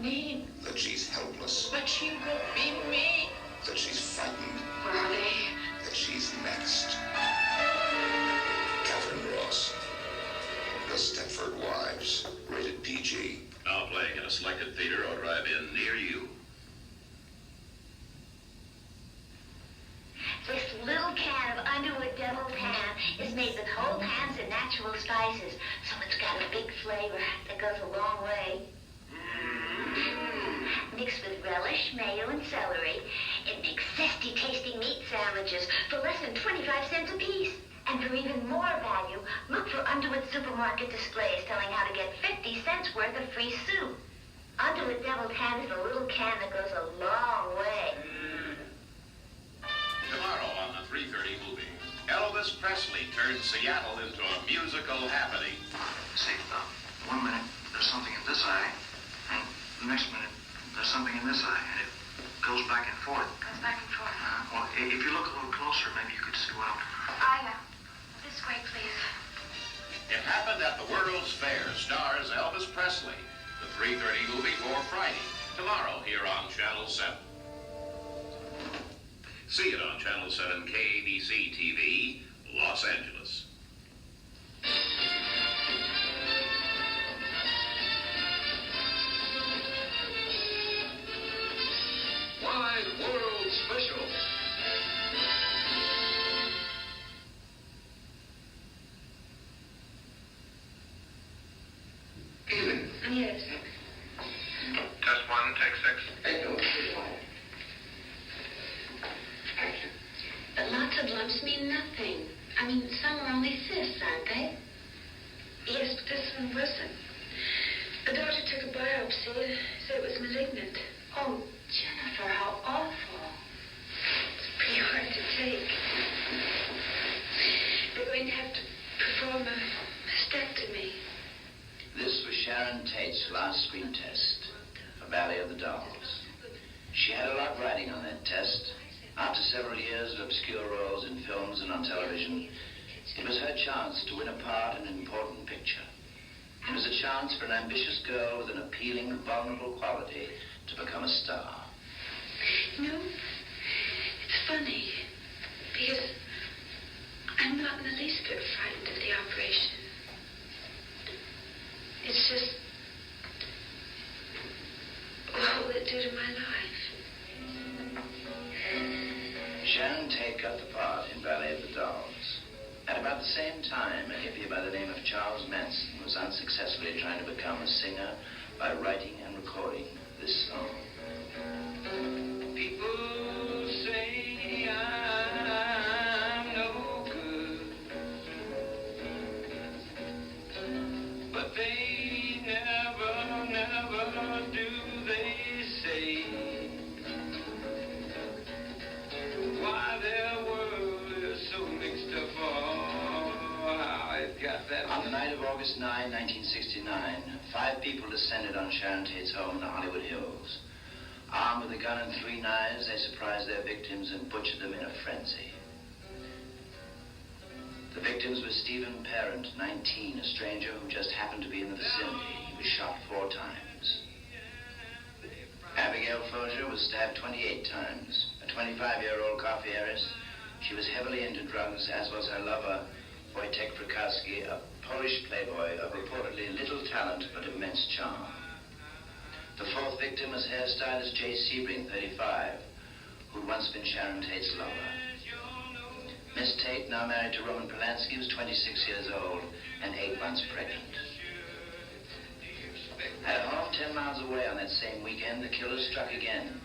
mean? That she's helpless. But she will be me. That she's frightened. Where are they? That she's next. Catherine Ross. The Stepford Wives. Rated PG. Now playing in a selected theater or drive-in near you. This little can of Underwood Deviled Ham is made with whole hams and natural spices, so it's got a big flavor that goes a long way. Mixed with relish, mayo, and celery, it makes zesty tasting meat sandwiches for less than 25 cents a piece. And for even more value, look for Underwood supermarket displays telling how to get 50 cents worth of free soup. Underwood Deviled Ham is a little can that goes a long way. Tomorrow on the 3:30 movie, Elvis Presley turns Seattle into a musical happening. See, 1 minute there's something in this eye, and the next minute there's something in this eye, and it goes back and forth. Goes back and forth. Well, if you look a little closer, maybe you could see what This way, please. It Happened at the World's Fair stars Elvis Presley. The 3:30 movie for Friday. Tomorrow here on Channel 7. See it on Channel 7 KABC TV, Los Angeles. Wide World Special. Evening. Yes. Test 1, take 6. Echo. But lots of lumps mean nothing. I mean, some are only cysts, aren't they? Yes, but this one wasn't. The doctor took a biopsy, said it was malignant. Oh, Jennifer, how awful. It's pretty hard to take. They're going to have to perform a mastectomy. This was Sharon Tate's last screen test for Valley of the Dolls. She had a lot riding on that test. After several years of obscure roles in films and on television, it was her chance to win a part in an important picture. It was a chance for an ambitious girl with an appealing, vulnerable quality to become a star. No, it's funny, because I'm not in the least bit frightened of the operation. It's just, what will it do to my life? Sharon Tate got the part in Ballet of the Dolls. At about the same time, a hippie by the name of Charles Manson was unsuccessfully trying to become a singer by writing and recording this song. People say I'm no good, but they never do, they say. Why their world is so mixed up, oh, how it got that. On the night of August 9, 1969, 5 people descended on Sharon Tate's home in the Hollywood Hills. Armed with a gun and 3 knives, they surprised their victims and butchered them in a frenzy. The victims were Stephen Parent, 19, a stranger who just happened to be in the vicinity. He was shot 4 times. Abigail Folger was stabbed 28 times. A 25-year-old coffee heiress, she was heavily into drugs, as was her lover, Wojtek Frykowski, a Polish playboy of reportedly little talent but immense charm. The 4th victim was hairstylist Jay Sebring, 35, who'd once been Sharon Tate's lover. Miss Tate, now married to Roman Polanski, was 26 years old and 8 months pregnant. At a home 10 miles away on that same weekend, the killers struck again.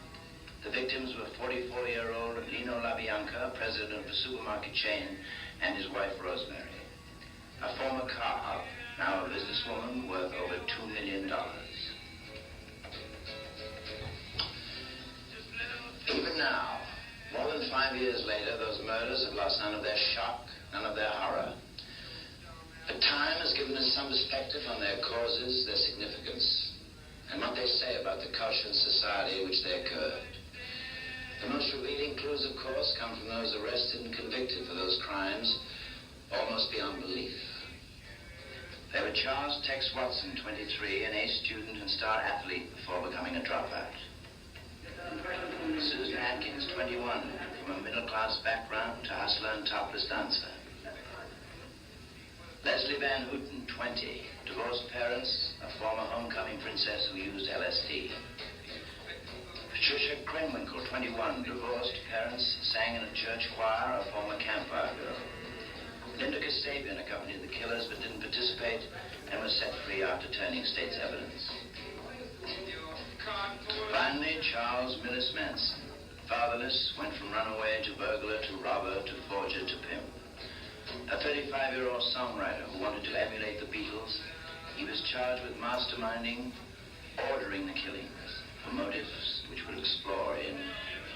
The victims were 44-year-old Lino LaBianca, president of the supermarket chain, and his wife Rosemary, a former car hop, now a businesswoman worth over $2 million. Even now, more than 5 years later, those murders have lost none of their shock, none of their horror. But time has given us some perspective on their causes, their significance, and what they say about the culture and society in which they occurred. The most revealing clues, of course, come from those arrested and convicted for those crimes, almost beyond belief. They were Charles Tex Watson, 23, an ace student and star athlete before becoming a dropout. Susan Atkins, 21, from a middle-class background to hustler and topless dancer. Leslie Van Houten, 20, divorced parents, a former homecoming princess who used LSD. Patricia Krenwinkel, 21, divorced parents, sang in a church choir, a former campfire girl. Linda Kasabian accompanied the killers but didn't participate and was set free after turning state's evidence. Finally, Charles Manson, fatherless, went from runaway to burglar to robber to forger to pimp. A 35-year-old songwriter who wanted to emulate the Beatles, he was charged with masterminding, ordering the killings for motives which we'll explore in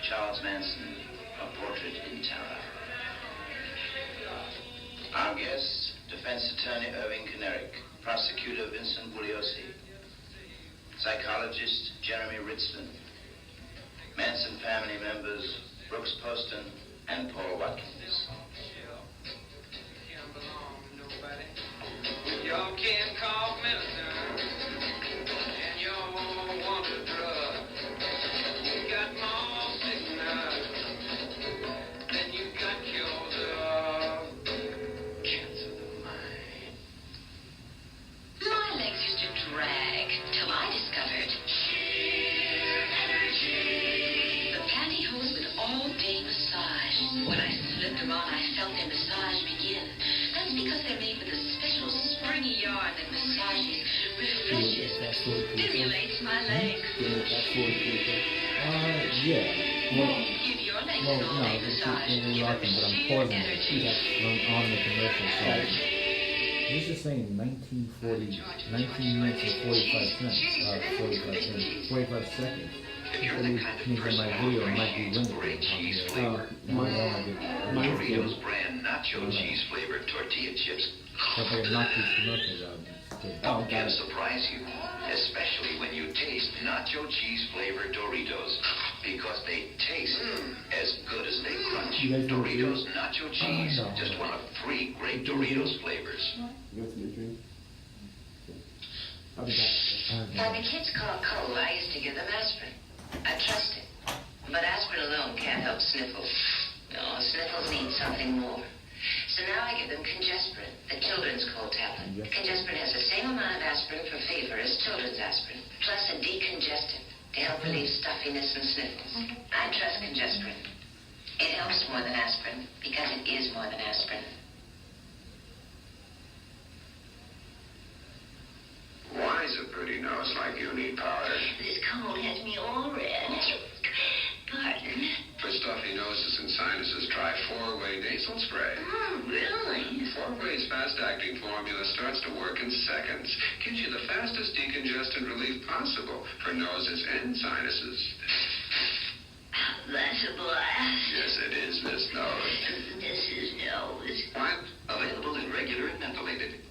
Charles Manson, A Portrait in Terror. Our guests, defense attorney Irving Kinerick, prosecutor Vincent Bugliosi, psychologist Jeremy Ritzlin, Manson family members Brooks Poston and Paul Watkins. Y'all can't call medicine, and y'all want a drug. You got more sickness than you got cures of. Cancer of the mind. My legs used to drag till I discovered sheer energy. The pantyhose with all-day massage. When I slipped them on, I felt their massage begin. That's because they're made with a special springy yarn that massages, refreshes, stimulates my legs. Yeah. Well, Give your legs well, an no, all-day massage. we're Give them rocking, but I'm sheer pausing it energy. on the commercial side. This is saying 1940, 19 minutes and 45 cents, 45 seconds. If you're the kind of person my who video might be appreciates limited great on cheese here. flavor, Mine's Doritos good. brand nacho cheese flavored tortilla chips If I can knock these commercials out, it's good. Oh, got can it. surprise you, especially when you taste nacho cheese flavored Doritos, because they taste as good as they crunch. You guys wanna do Doritos it? nacho cheese, no. just one of 3 great Doritos flavors. You want some drink? I'll be back. When the kids caught cold, I used to give them aspirin. I trust it. But aspirin alone can't help sniffles. No, sniffles need something more. So now I give them Congesprin, the children's cold tablet. Congesprin has the same amount of aspirin for fever as children's aspirin, plus a decongestant to help relieve stuffiness and sniffles. I trust Congesprin. It helps more than aspirin because it is more than aspirin. Why is a pretty nose like you need powder? This cold has me all red. Pardon? For stuffy noses and sinuses, try 4-way nasal spray. Oh, really? 4-way's fast-acting formula starts to work in seconds. Gives you the fastest decongestant relief possible for noses and sinuses. That's a blast. Yes, it is, Miss Nose. This is nose. What? Available in regular and mentholated.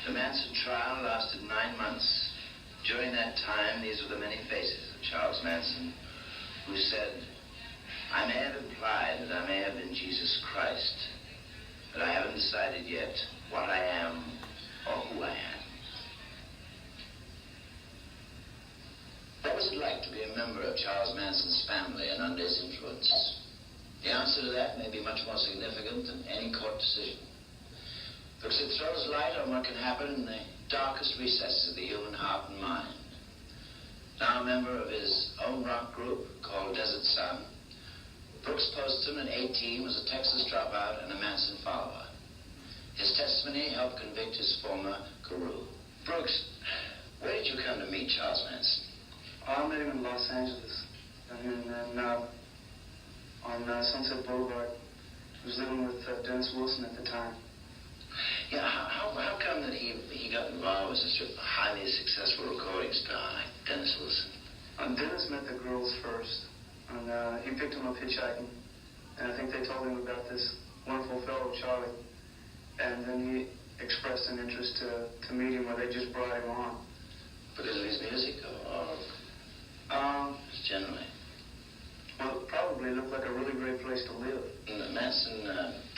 The Manson trial lasted 9 months. During that time, these were the many faces of Charles Manson, who said, I may have implied that I may have been Jesus Christ, but I haven't decided yet what I am or who I am. What was it like to be a member of Charles Manson's family and under his influence? The answer to that may be much more significant than any court decision, because it throws light on what can happen in the darkest recesses of the human heart and mind. Now a member of his own rock group called Desert Sun, Brooks Poston, at 18, was a Texas dropout and a Manson follower. His testimony helped convict his former guru. Brooks, where did you come to meet Charles Manson? I met him in Los Angeles, and then on Sunset Boulevard. I was living with Dennis Wilson at the time. Yeah, how come that he got involved with such a highly successful recording star like Dennis Wilson? Dennis met the girls first. And he picked him up hitchhiking. And I think they told him about this wonderful fellow, Charlie. And then he expressed an interest to meet him, or they just brought him on. Because of his music, or just generally? Well, it probably looked like a really great place to live. Manson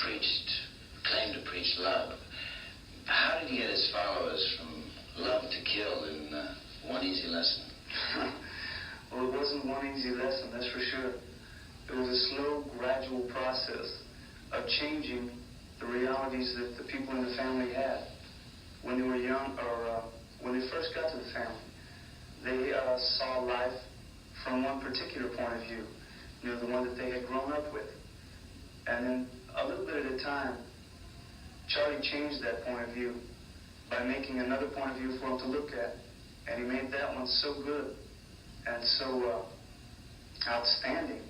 claimed to preach love. How did he get his followers from love to kill in one easy lesson? Well, it wasn't one easy lesson, that's for sure. It was a slow, gradual process of changing the realities that the people in the family had when they were young, or when they first got to the family. They saw life from one particular point of view, the one that they had grown up with. And then a little bit at a time, Charlie changed that point of view by making another point of view for them to look at. And he made that one so good and so outstanding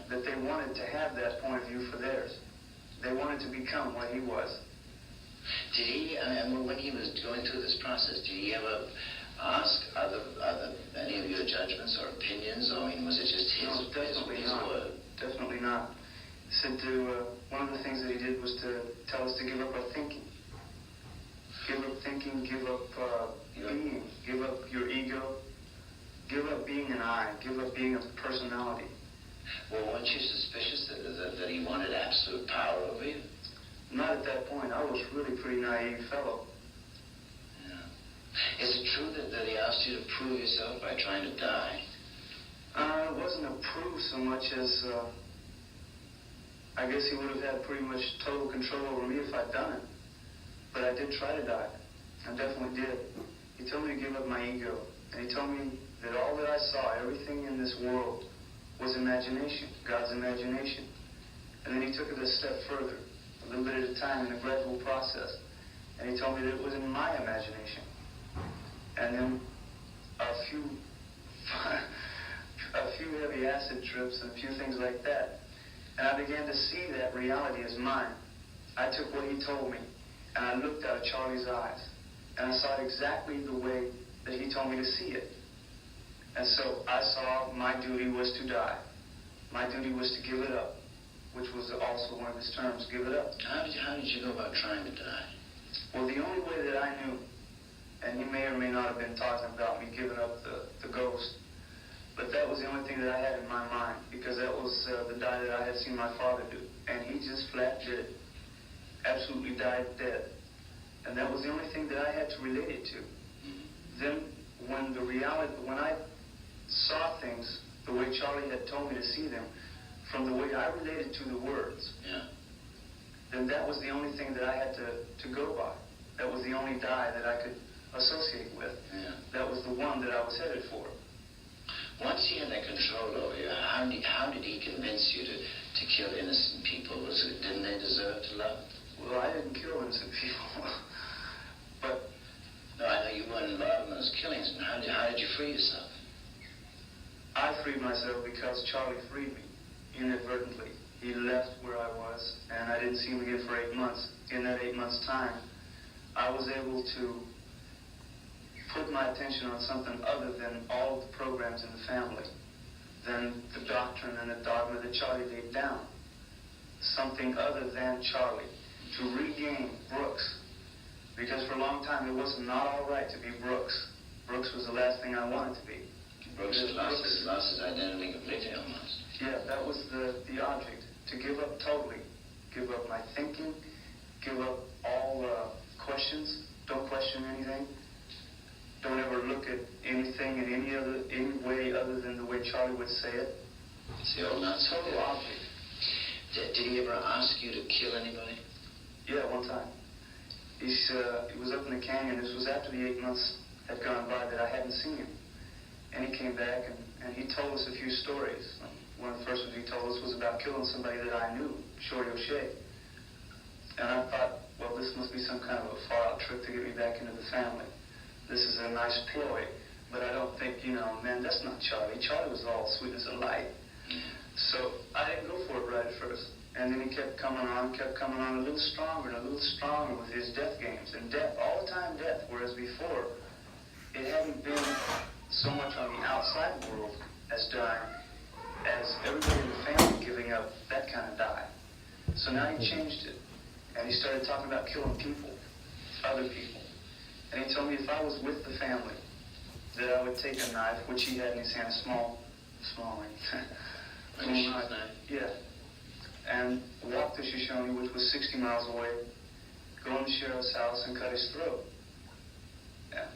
that they wanted to have that point of view for theirs. They wanted to become what he was. Did he, when he was going through this process, did he ever ask any of your judgments or opinions? I mean, was it just his word? Definitely not. He said one of the things that he did was to tell us to give up our thinking. Give up thinking, give up being, give up your ego, give up being an I, give up being a personality. Well, weren't you suspicious that he wanted absolute power over you? Not at that point. I was really a pretty naive fellow. Yeah. Is it true that he asked you to prove yourself by trying to die? It wasn't a prove so much as I guess he would have had pretty much total control over me if I'd done it. But I did try to die. I definitely did. He told me to give up my ego. And he told me that all that I saw, everything in this world, was imagination, God's imagination. And then he took it a step further, a little bit at a time in a gradual process. And he told me that it was in my imagination. And then a few heavy acid trips and a few things like that. And I began to see that reality as mine. I took what he told me, and I looked out of Charlie's eyes, and I saw it exactly the way that he told me to see it. And so I saw my duty was to die. My duty was to give it up, which was also one of his terms, give it up. How did you go about trying to die? Well, the only way that I knew, and he may or may not have been talking about me giving up the ghost, but that was the only thing that I had in my mind, because that was the die that I had seen my father do. And he just flat did it. Absolutely died dead. And that was the only thing that I had to relate it to. Then when I saw things the way Charlie had told me to see them, from the way I related to the words, then that was the only thing that I had to go by. That was the only die that I could associate with. That was the one that I was headed for. Once he had that control over you, how did he convince you to kill innocent people? Didn't they deserve to love? Well, I didn't kill innocent people. But no, I know you weren't involved in those killings. But how did you free yourself? I freed myself because Charlie freed me inadvertently. He left where I was, and I didn't see him again for 8 months. In that 8 months' time, I was able to put my attention on something other than all of the programs in the family, than the doctrine and the dogma that Charlie laid down. Something other than Charlie, to regain Brooks. Because for a long time it was not all right to be Brooks. Brooks was the last thing I wanted to be. Brooks has lost his identity completely almost. Yeah, that was the object. To give up totally. Give up my thinking. Give up all questions. Don't question anything. Don't ever look at anything in any way other than the way Charlie would say it. It's the old nonsense. Total object. Did he ever ask you to kill anybody? Yeah, one time. He was up in the canyon. This was after the 8 months had gone by that I hadn't seen him. And he came back and he told us a few stories. One of the first ones he told us was about killing somebody that I knew, Shorty O'Shea. And I thought, well, this must be some kind of a far-out trick to get me back into the family. This is a nice ploy, but I don't think, man, that's not Charlie. Charlie was all sweetness and light. So I didn't go for it right at first. And then he kept coming on a little stronger and a little stronger with his death games. And death, all the time death, whereas before, it hadn't been so much on the outside world as dying. as everybody in the family giving up that kind of die. So now he changed it, and he started talking about killing people, other people. And he told me if I was with the family, that I would take a knife, which he had in his hand, a small like, little knife. Yeah. And walk to Shoshone, which was 60 miles away, go in the sheriff's house and cut his throat. And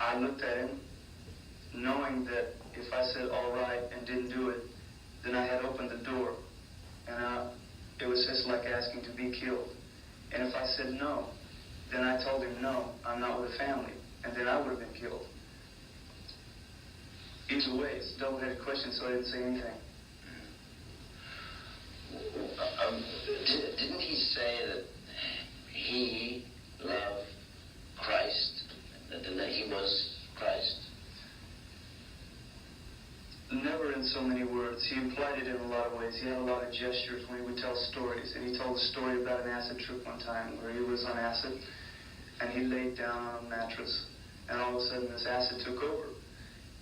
I looked at him, knowing that if I said all right and didn't do it, then I had opened the door. And it was just like asking to be killed. And if I said no, then I told him, no, I'm not with the family. And then I would have been killed. Either way, it's a double-headed question, so I didn't say anything. Didn't he say that he loved Christ, that he was Christ? Never in so many words. He implied it in a lot of ways. He had a lot of gestures when he would tell stories. And he told a story about an acid trip one time where he was on acid, and he laid down on a mattress, and all of a sudden this acid took over.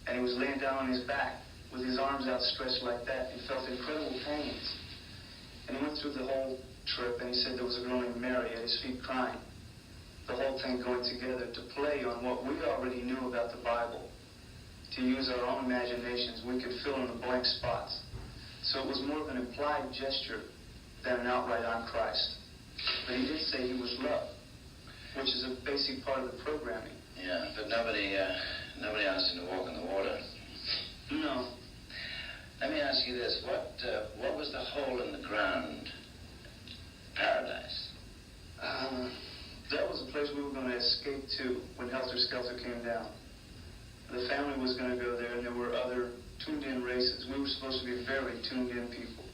And he was laying down on his back with his arms outstretched like that. He felt incredible pains. And he went through the whole trip, and he said there was a girl named Mary at his feet crying. The whole thing going together to play on what we already knew about the Bible. To use our own imaginations, we could fill in the blank spots. So it was more of an implied gesture than an outright "I'm Christ." But he did say he was love, which is a basic part of the programming. Yeah, but nobody asked him to walk in the water. No. Let me ask you this: what was the hole in the ground? Paradise. That was a place we were going to escape to when Helter Skelter came down. The family was going to go there, and there were other tuned-in races. We were supposed to be very tuned-in people.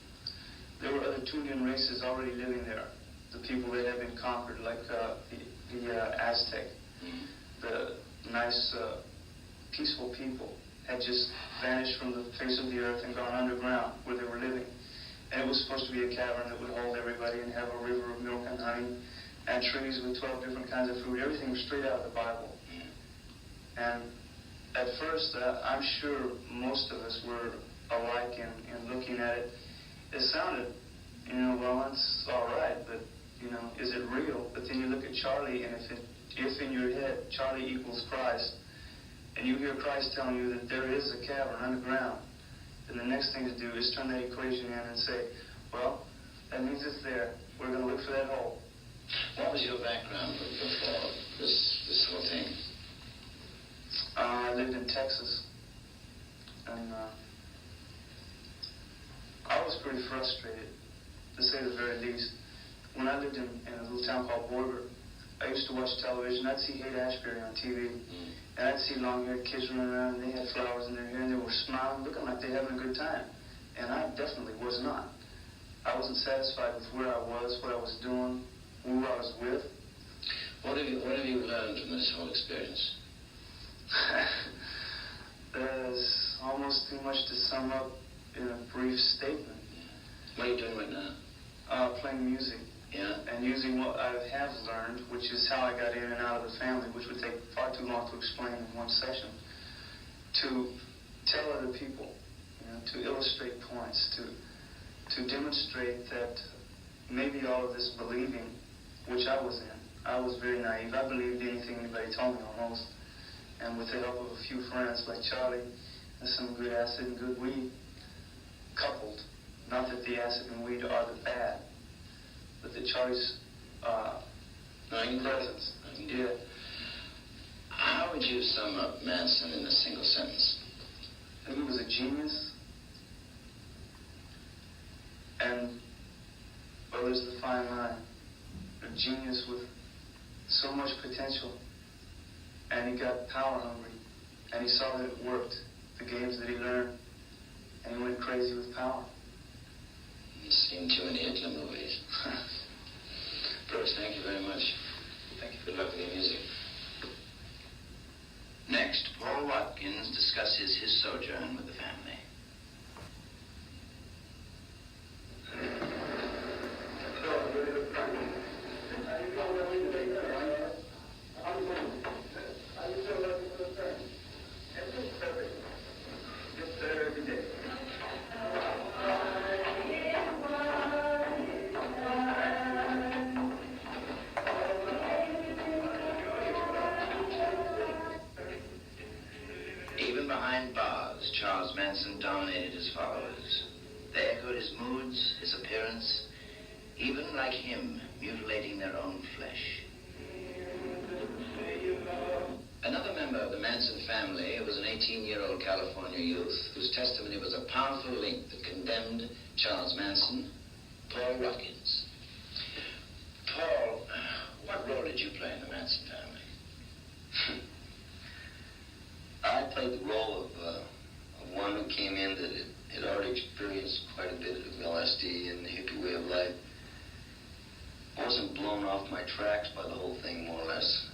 There were other tuned-in races already living there. The people that had been conquered, like the Aztec. The nice, peaceful people had just vanished from the face of the earth and gone underground where they were living. And it was supposed to be a cavern that would hold everybody and have a river of milk and honey and trees with 12 different kinds of fruit. Everything was straight out of the Bible. And at first, I'm sure most of us were alike in looking at it. It sounded, well, it's all right, but, is it real? But then you look at Charlie, and if in your head Charlie equals Christ, and you hear Christ telling you that there is a cavern underground, then the next thing to do is turn that equation in and say, well, that means it's there. We're going to look for that hole. What was your background before this whole thing? I lived in Texas, and I was pretty frustrated, to say the very least. When I lived in a little town called Borger, I used to watch television. I'd see Haight-Ashbury on TV, and I'd see long-haired kids running around, and they had flowers in their hair, and they were smiling, looking like they were having a good time. And I definitely was not. I wasn't satisfied with where I was, what I was doing, who I was with. What have you learned from this whole experience? There's almost too much to sum up in a brief statement. What are you doing right now? Playing music. Yeah? And using what I have learned, which is how I got in and out of the family, which would take far too long to explain in one session, to tell other people, to illustrate points, to demonstrate that maybe all of this believing, which I was in, I was very naive. I believed anything anybody told me almost. And with the help of a few friends like Charlie and some good acid and good weed, coupled, not that the acid and weed are the bad, but that Charlie's presence. Yeah. How would you sum up Manson in a single sentence? I think he was a genius. And, well, there's the fine line. A genius with so much potential. And he got power hungry. And he saw that it worked. The games that he learned. And he went crazy with power. You've seen too many Hitler movies. Brooks, thank you very much. Thank you. Good luck with your music. Next, Paul Watkins discusses his sojourn with the family. follows. They echoed his moods, his appearance, even like him, mutilating their own flesh. Another member of the Manson family was an 18-year-old California youth whose testimony was a powerful link that condemned Charles Manson, Paul Watkins. Paul, what role did you play in the Manson family? I played the role of one who came in that had already experienced quite a bit of LSD and the hippie way of life. I wasn't blown off my tracks by the whole thing, more or less.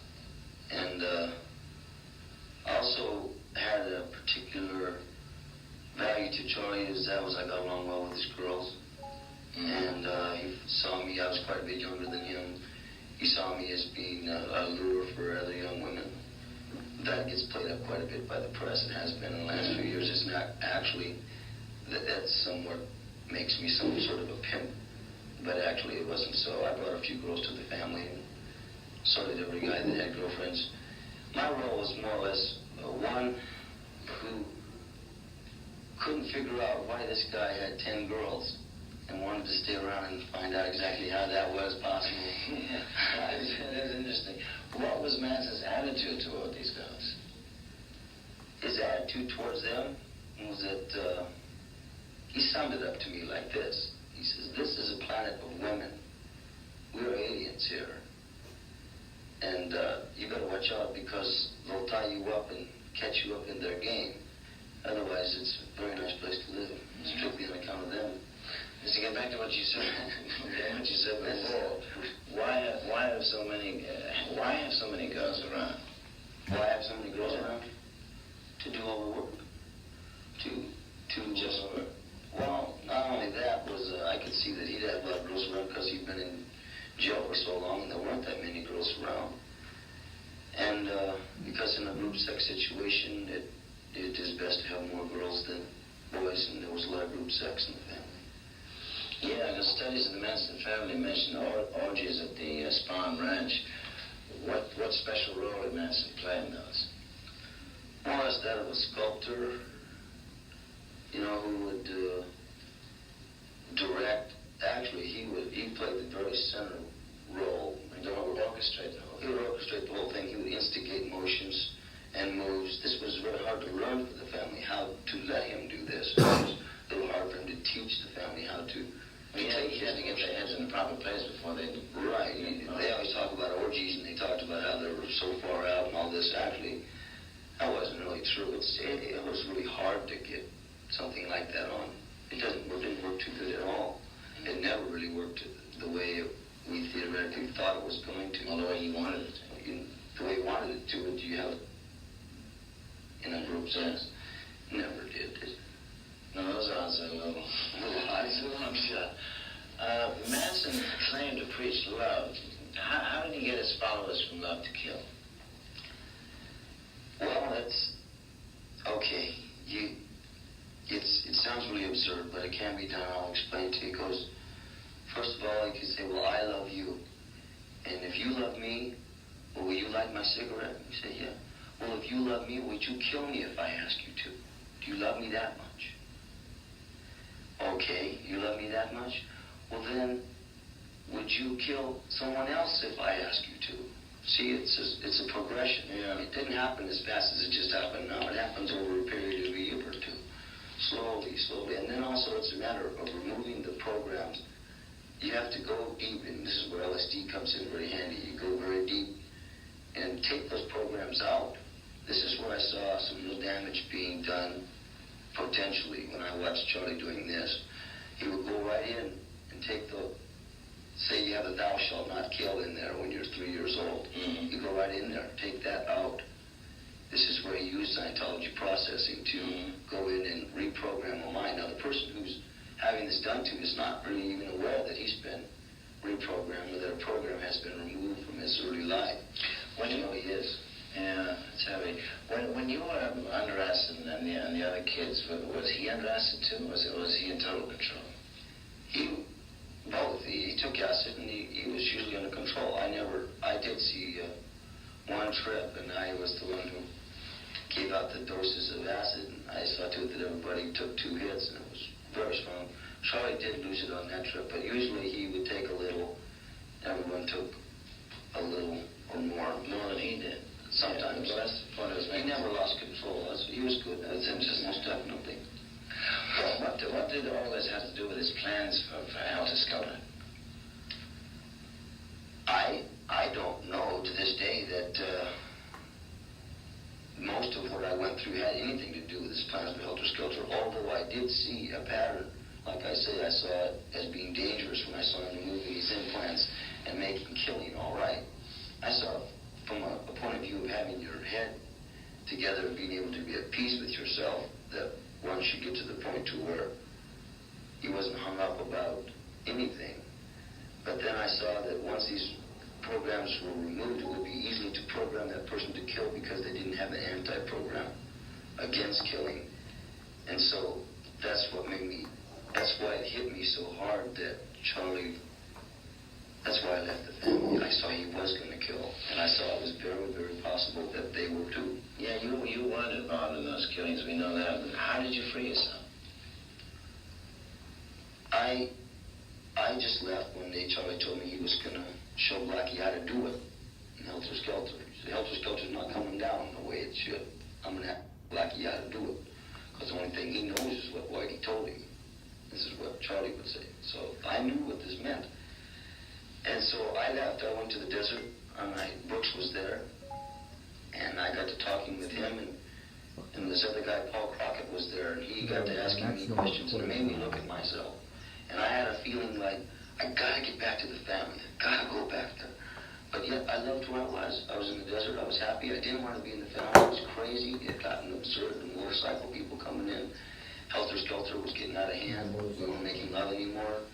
And I also had a particular value to Charlie, as that was I got along well with his girls. And he saw me, I was quite a bit younger than him. He saw me as being a lure for other young women. That gets played up quite a bit by the press. It has been in the last few years. It's not actually, that somewhat makes me some sort of a pimp. But actually it wasn't so. I brought a few girls to the family, and so did every guy that had girlfriends. My role was more or less one who couldn't figure out why this guy had 10 girls and wanted to stay around and find out exactly how that was possible. That's interesting. What was Manson's attitude toward these girls? His attitude towards them was that he summed it up to me like this. He says, this is a planet of women. We're aliens here. And you got to watch out because they'll tie you up and catch you up in their game. Otherwise, it's a very nice place to live. Strictly on account of them. Just to get back to what you said, before, why have so many girls around? Why have so many girls around? To do all the work. To just work. Well, not only that was I could see that he'd had a lot of girls around because he'd been in jail for so long and there weren't that many girls around. And because in a group sex situation, it is best to have more girls than boys, and there was a lot of group sex in the family. Yeah, the studies of the Manson family mentioned orgies at the Spawn Ranch. What special role did Manson play in those? More or less that of a sculptor, who would direct. Actually, he played the very center role. He would orchestrate the whole thing. He would orchestrate the whole thing. He would instigate motions and moves. This was very hard to learn for the family, how to let him do this. It was a little hard for him to teach the family how to. He had to get their heads in the proper place before they... Right. They always talk about orgies, and they talked about how they were so far out and all this. Actually, that wasn't really true. It was really hard to get something like that on. It didn't work too good at all. It never really worked the way we theoretically thought it was going to. Well, the way he wanted it to. The way he wanted it to, do you have in a group sense? Never did it? No, those odds are a little I'm sure. Manson claimed to preach love. How did he get his followers from love to kill? Well, that's okay. It sounds really absurd, but it can be done. I'll explain it to you. It goes, first of all, you can say, well, I love you. And if you love me, well, will you light my cigarette? You say, yeah. Well, if you love me, would you kill me if I ask you to? Do you love me that much? Okay, you love me that much? Well, then, would you kill someone else if I ask you to? See, it's a progression. Yeah. It didn't happen as fast as it just happened now. It happens over a period of a year or two. Slowly. And then also it's a matter of removing the programs. You have to go deep, and this is where LSD comes in very handy. You go very deep and take those programs out. This is where I saw some real damage being done, potentially, when I watched Charlie doing this. He would go right in and take say you have the thou shalt not kill in there when you're 3 years old. Mm-hmm. You go right in there, take that out. This is where he used Scientology processing to go in and reprogram a mind. Now, the person who's having this done to is not really even aware that he's been reprogrammed, or that a program has been removed from his early life. When he is. Yeah, it's heavy. When you were under acid and the other kids, was he under acid too? Was he in total control? Both. He took acid and he was usually under control. I did see one trip, and I was the one who gave out the doses of acid, and I saw to it that everybody took 2 hits, and it was very strong. Charlie did lose it on that trip, but usually he would take a little. Everyone took a little or more than he did. Sometimes. Yeah, that's the point. He never lost control. He was good. That's just most definitely. Well, what did all this have to do with his plans for Helter Skelter? I don't know to this day that most of what I went through had anything to do with his plans for Helter Skelter, although I did see a pattern. Like I say, I saw it as being dangerous when I saw him removing his implants and making killing all right. I saw it from a point of view of having your head together and being able to be at peace with yourself, that one should get to the point to where he wasn't hung up about anything. But then I saw that once these programs were removed, it would be easy to program that person to kill because they didn't have an anti-program against killing. And so that's why it hit me so hard that Charlie, that's why I left the family. I saw he was going to kill, and I saw it was very, very possible that they were too. Yeah, you weren't involved in those killings, we know that. But how did you free yourself? I just left one day. Charlie told me he was going to show Blackie how to do it in Helter Skelter. He said, Helter Skelter's not coming down the way it should. I'm going to have Blackie how to do it. Because the only thing he knows is what Whitey told him. This is what Charlie would say. So I knew what this meant. And so I left. I went to the desert. Brooks was there. And I got to talking with him. And this other guy, Paul Crockett, was there. And he got to asking me questions. And it made me look at myself. And I had a feeling like, I got to get back to the family. I got to go back there. But yet, I loved where I was. I was in the desert. I was happy. I didn't want to be in the family. It was crazy. It had gotten absurd. The motorcycle people coming in. Helter Skelter was getting out of hand. We weren't making love anymore.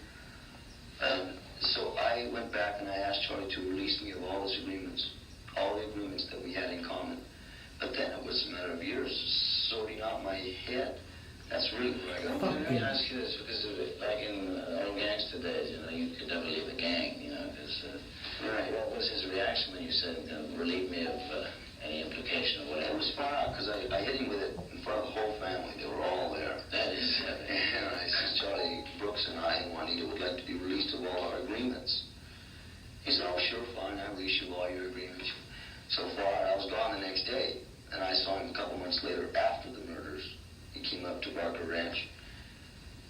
And so I went back and I asked Charlie to release me of all his agreements. All the agreements that we had in common. But then it was a matter of years sorting out my head. That's really where I got. Let me ask you this, because back in old gangster days, you could never leave a gang, because... Right. What was his reaction when you said, relieve me of any implication or whatever? It was far out, because I hit him with it in front of the whole family. They were all there. That is... And I said, Charlie, Brooks and I and Juanita would like to be released of all our agreements. He said, oh, sure, fine, I'll release you of all your agreements. So far, I was gone the next day, and I saw him a couple months later after the murders. He came up to Barker Ranch,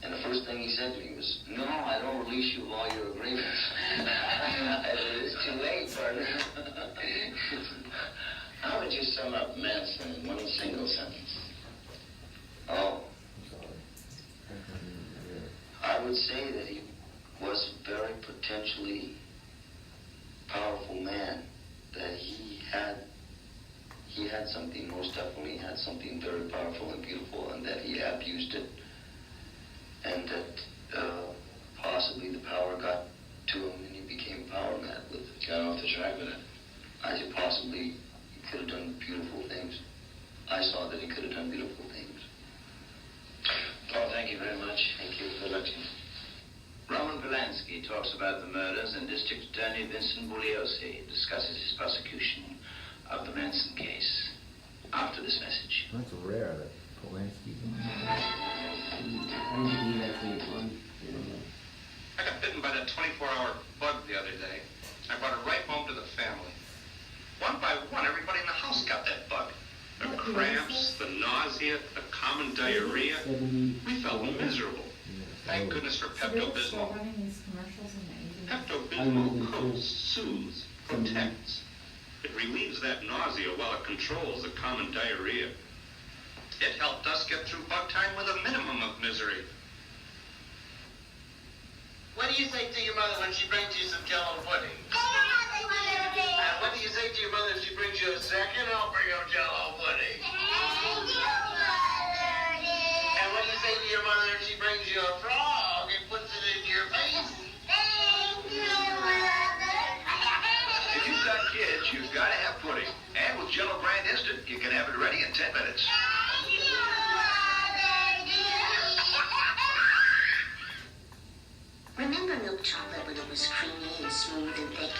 and the first thing he said to me was, no, I don't release you of all your agreements. I said, it's too late, partner. How would you sum up Manson in one single sentence? Oh. I would say that he was a very potentially powerful man, that he had something, most definitely had something very powerful and beautiful, and that he abused it, and that possibly the power got to him and he became power mad with it. Got off the track with it. I said possibly he could have done beautiful things. I saw that he could have done beautiful things. Paul, thank you very much. Thank you. Good luck to you. Roman Polanski talks about the murders, and District Attorney Vincent Bugliosi discusses his prosecution of the Manson case after this message. That's rare that Polanski's on I got bitten by that 24-hour bug the other day. I brought it right home to the family. One by one, everybody in the house got that bug. The cramps, the nausea, the common diarrhea. We felt miserable. Thank goodness for Pepto-Bismol. Pepto-Bismol coats, soothes, protects. It relieves that nausea while it controls the common diarrhea. It helped us get through bug time with a minimum of misery. What do you say to your mother when she brings you some Jell-O pudding? And what do you say to your mother if she brings you a second? I'll bring her Jell-O pudding. Thank you, Mother. And what do you say to your mother if she brings you a frog and puts it in your face? Thank you, Mother. If you've got kids, you've got to have pudding. And with Jell-O Brand Instant, you can have it ready in 10 minutes. Thank you, Mother, dear. Remember milk chocolate when it was creamy and smooth and thick?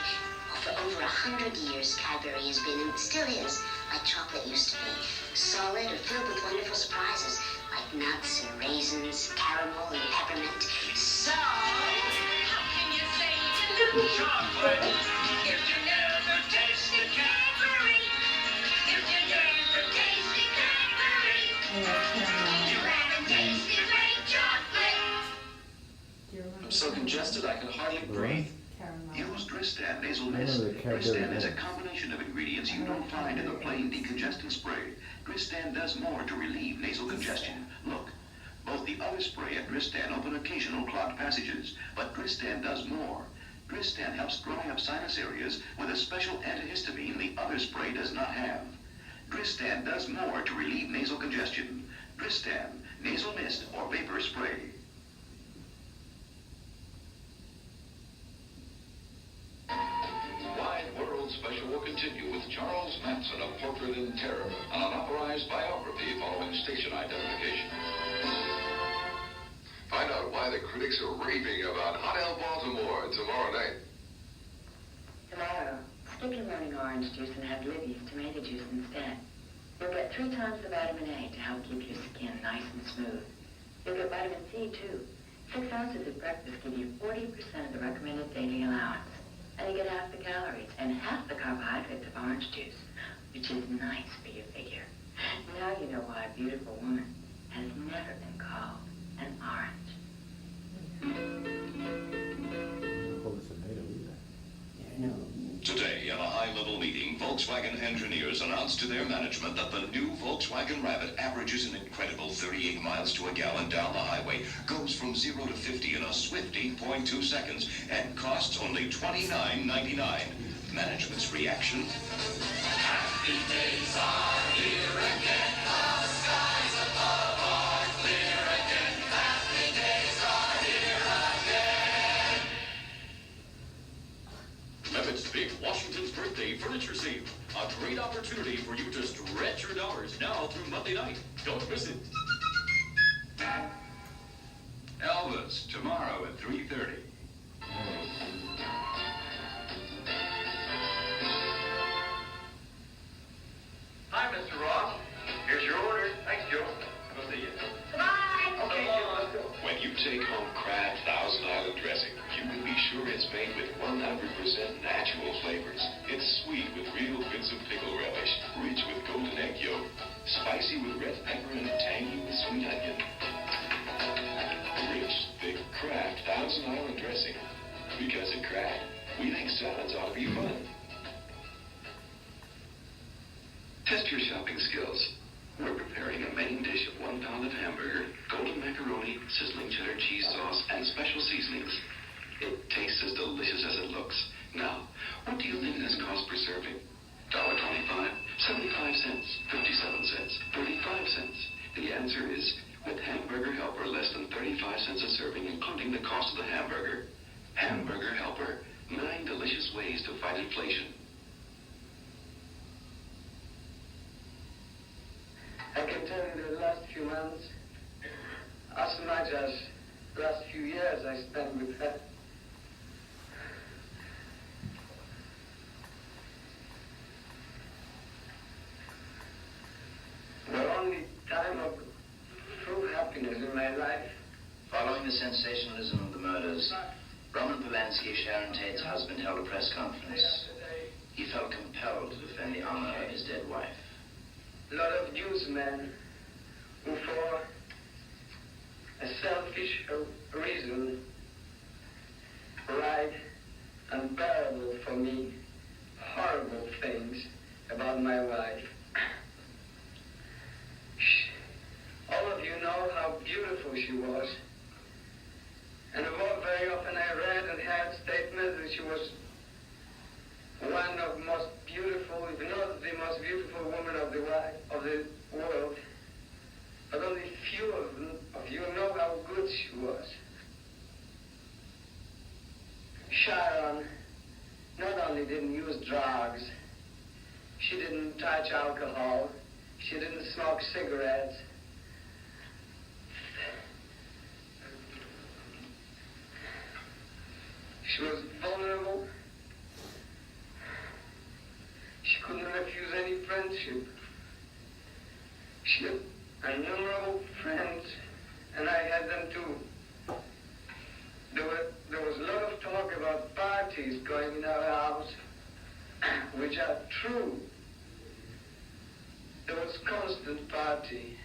Well, For over 100 years, Cadbury has been, and still is, like chocolate used to be. Solid or filled with wonderful surprises, like nuts and raisins, caramel and peppermint. So, how can you say chocolate if you never tasted Cadbury? If you never tasted Cadbury, you haven't tasted great chocolate. I'm so congested I can hardly breathe. Use Dristan Nasal Mist. Dristan is a combination of ingredients you don't find in the plain decongestant spray. Dristan does more to relieve nasal congestion. Look, both the other spray and Dristan open occasional clogged passages, but Dristan does more. Dristan helps dry up sinus areas with a special antihistamine the other spray does not have. Dristan does more to relieve nasal congestion. Dristan, nasal mist or vapor spray. Wide World Special will continue with Charles Manson, A Portrait in Terror, an unauthorized biography following station identification. Find out why the critics are raving about Hot L Baltimore tomorrow night. Tomorrow, skip your morning orange juice and have Libby's tomato juice instead. You'll get 3 times the vitamin A to help keep your skin nice and smooth. You'll get vitamin C, too. 6 ounces at breakfast give you 40% of the recommended daily allowance. And you get half the calories and half the carbohydrates of orange juice, which is nice for your figure. Now you know why a beautiful woman has never been called an orange. Today, in a high-level meeting, Volkswagen engineers announced to their management that the new Volkswagen Rabbit averages an incredible 38 miles to a gallon down the highway, goes from 0 to 50 in a swift 8.2 seconds, and costs only $29.99. Management's reaction? Happy days are here again. The skies above are clear again. Happy days are here again. Mehmet's Big Washington's Birthday Furniture Sale. A great opportunity for you to stretch your dollars now through Monday night. Don't miss it. Elvis, tomorrow at 3:30. Hi, Mr. Ross. Here's your order. Thanks, Joe. We'll see you. Goodbye. Okay, Joe, let's go. When you take home Kraft Thousand Island dressing, you can be sure it's made with 100% natural flavors. It's sweet with real bits of pickle relish, rich with golden egg yolk, spicy with red pepper, and tangy with sweet onion. Rich, thick Kraft Thousand Island dressing. Because at Kraft, we think salads ought to be fun. Test your shopping skills. We're preparing a main dish of 1 pound of hamburger, golden macaroni, sizzling cheddar cheese sauce, and special seasonings. It tastes as delicious as it looks. Now, what do you think this costs per serving? $1.25, 75 cents, 57 cents, 35 cents. The answer is, with Hamburger Helper, less than 35 cents a serving, including the cost of the hamburger. Hamburger Helper, 9 delicious ways to fight inflation. I can tell you the last few months, as much as the last few years I spent with her. The only time of true happiness in my life. Following the sensationalism of the murders, Roman Polanski, Sharon Tate's husband, held a press conference. He felt compelled to defend the honor of his dead wife. A lot of newsmen who, for a selfish reason, write unbearable for me horrible things about my wife. All of you know how beautiful she was. And very often I read and heard statements that she was one of the most beautiful, if not the most beautiful woman of the world. But only few of you know how good she was. Sharon not only didn't use drugs, she didn't touch alcohol, she didn't smoke cigarettes. She was vulnerable. which are true. There was constant party.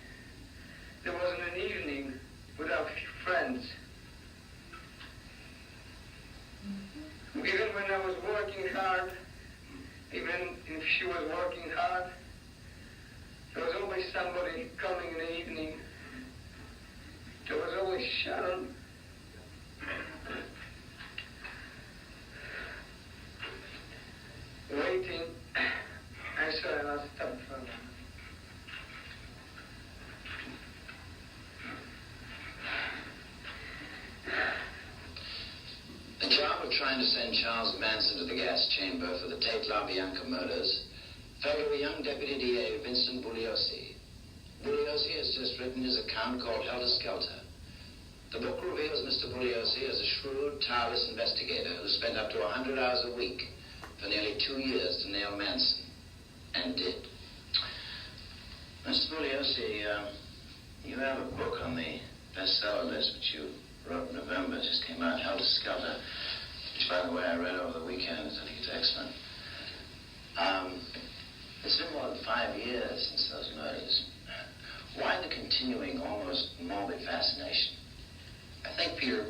There wasn't an evening without friends. Even when I was working hard, even if she was working hard, there was always somebody coming in the evening. There was always Sharon. Waiting. I'm sorry, I'll stop for a moment. The job of trying to send Charles Manson to the gas chamber for the Tate LaBianca murders fell to a young deputy DA, Vincent Bugliosi. Bugliosi has just written his account called Helter Skelter. The book reveals Mr. Bugliosi as a shrewd, tireless investigator who spent up to 100 hours a week for nearly 2 years to nail Manson, and did. Mr. Bugliosi, you have a book on the bestseller list, which you wrote in November. It just came out, Helter Skelter, which, by the way, I read over the weekend. I think it's excellent. It's been more than 5 years since those murders. Why the continuing, almost morbid fascination? I think, Peter,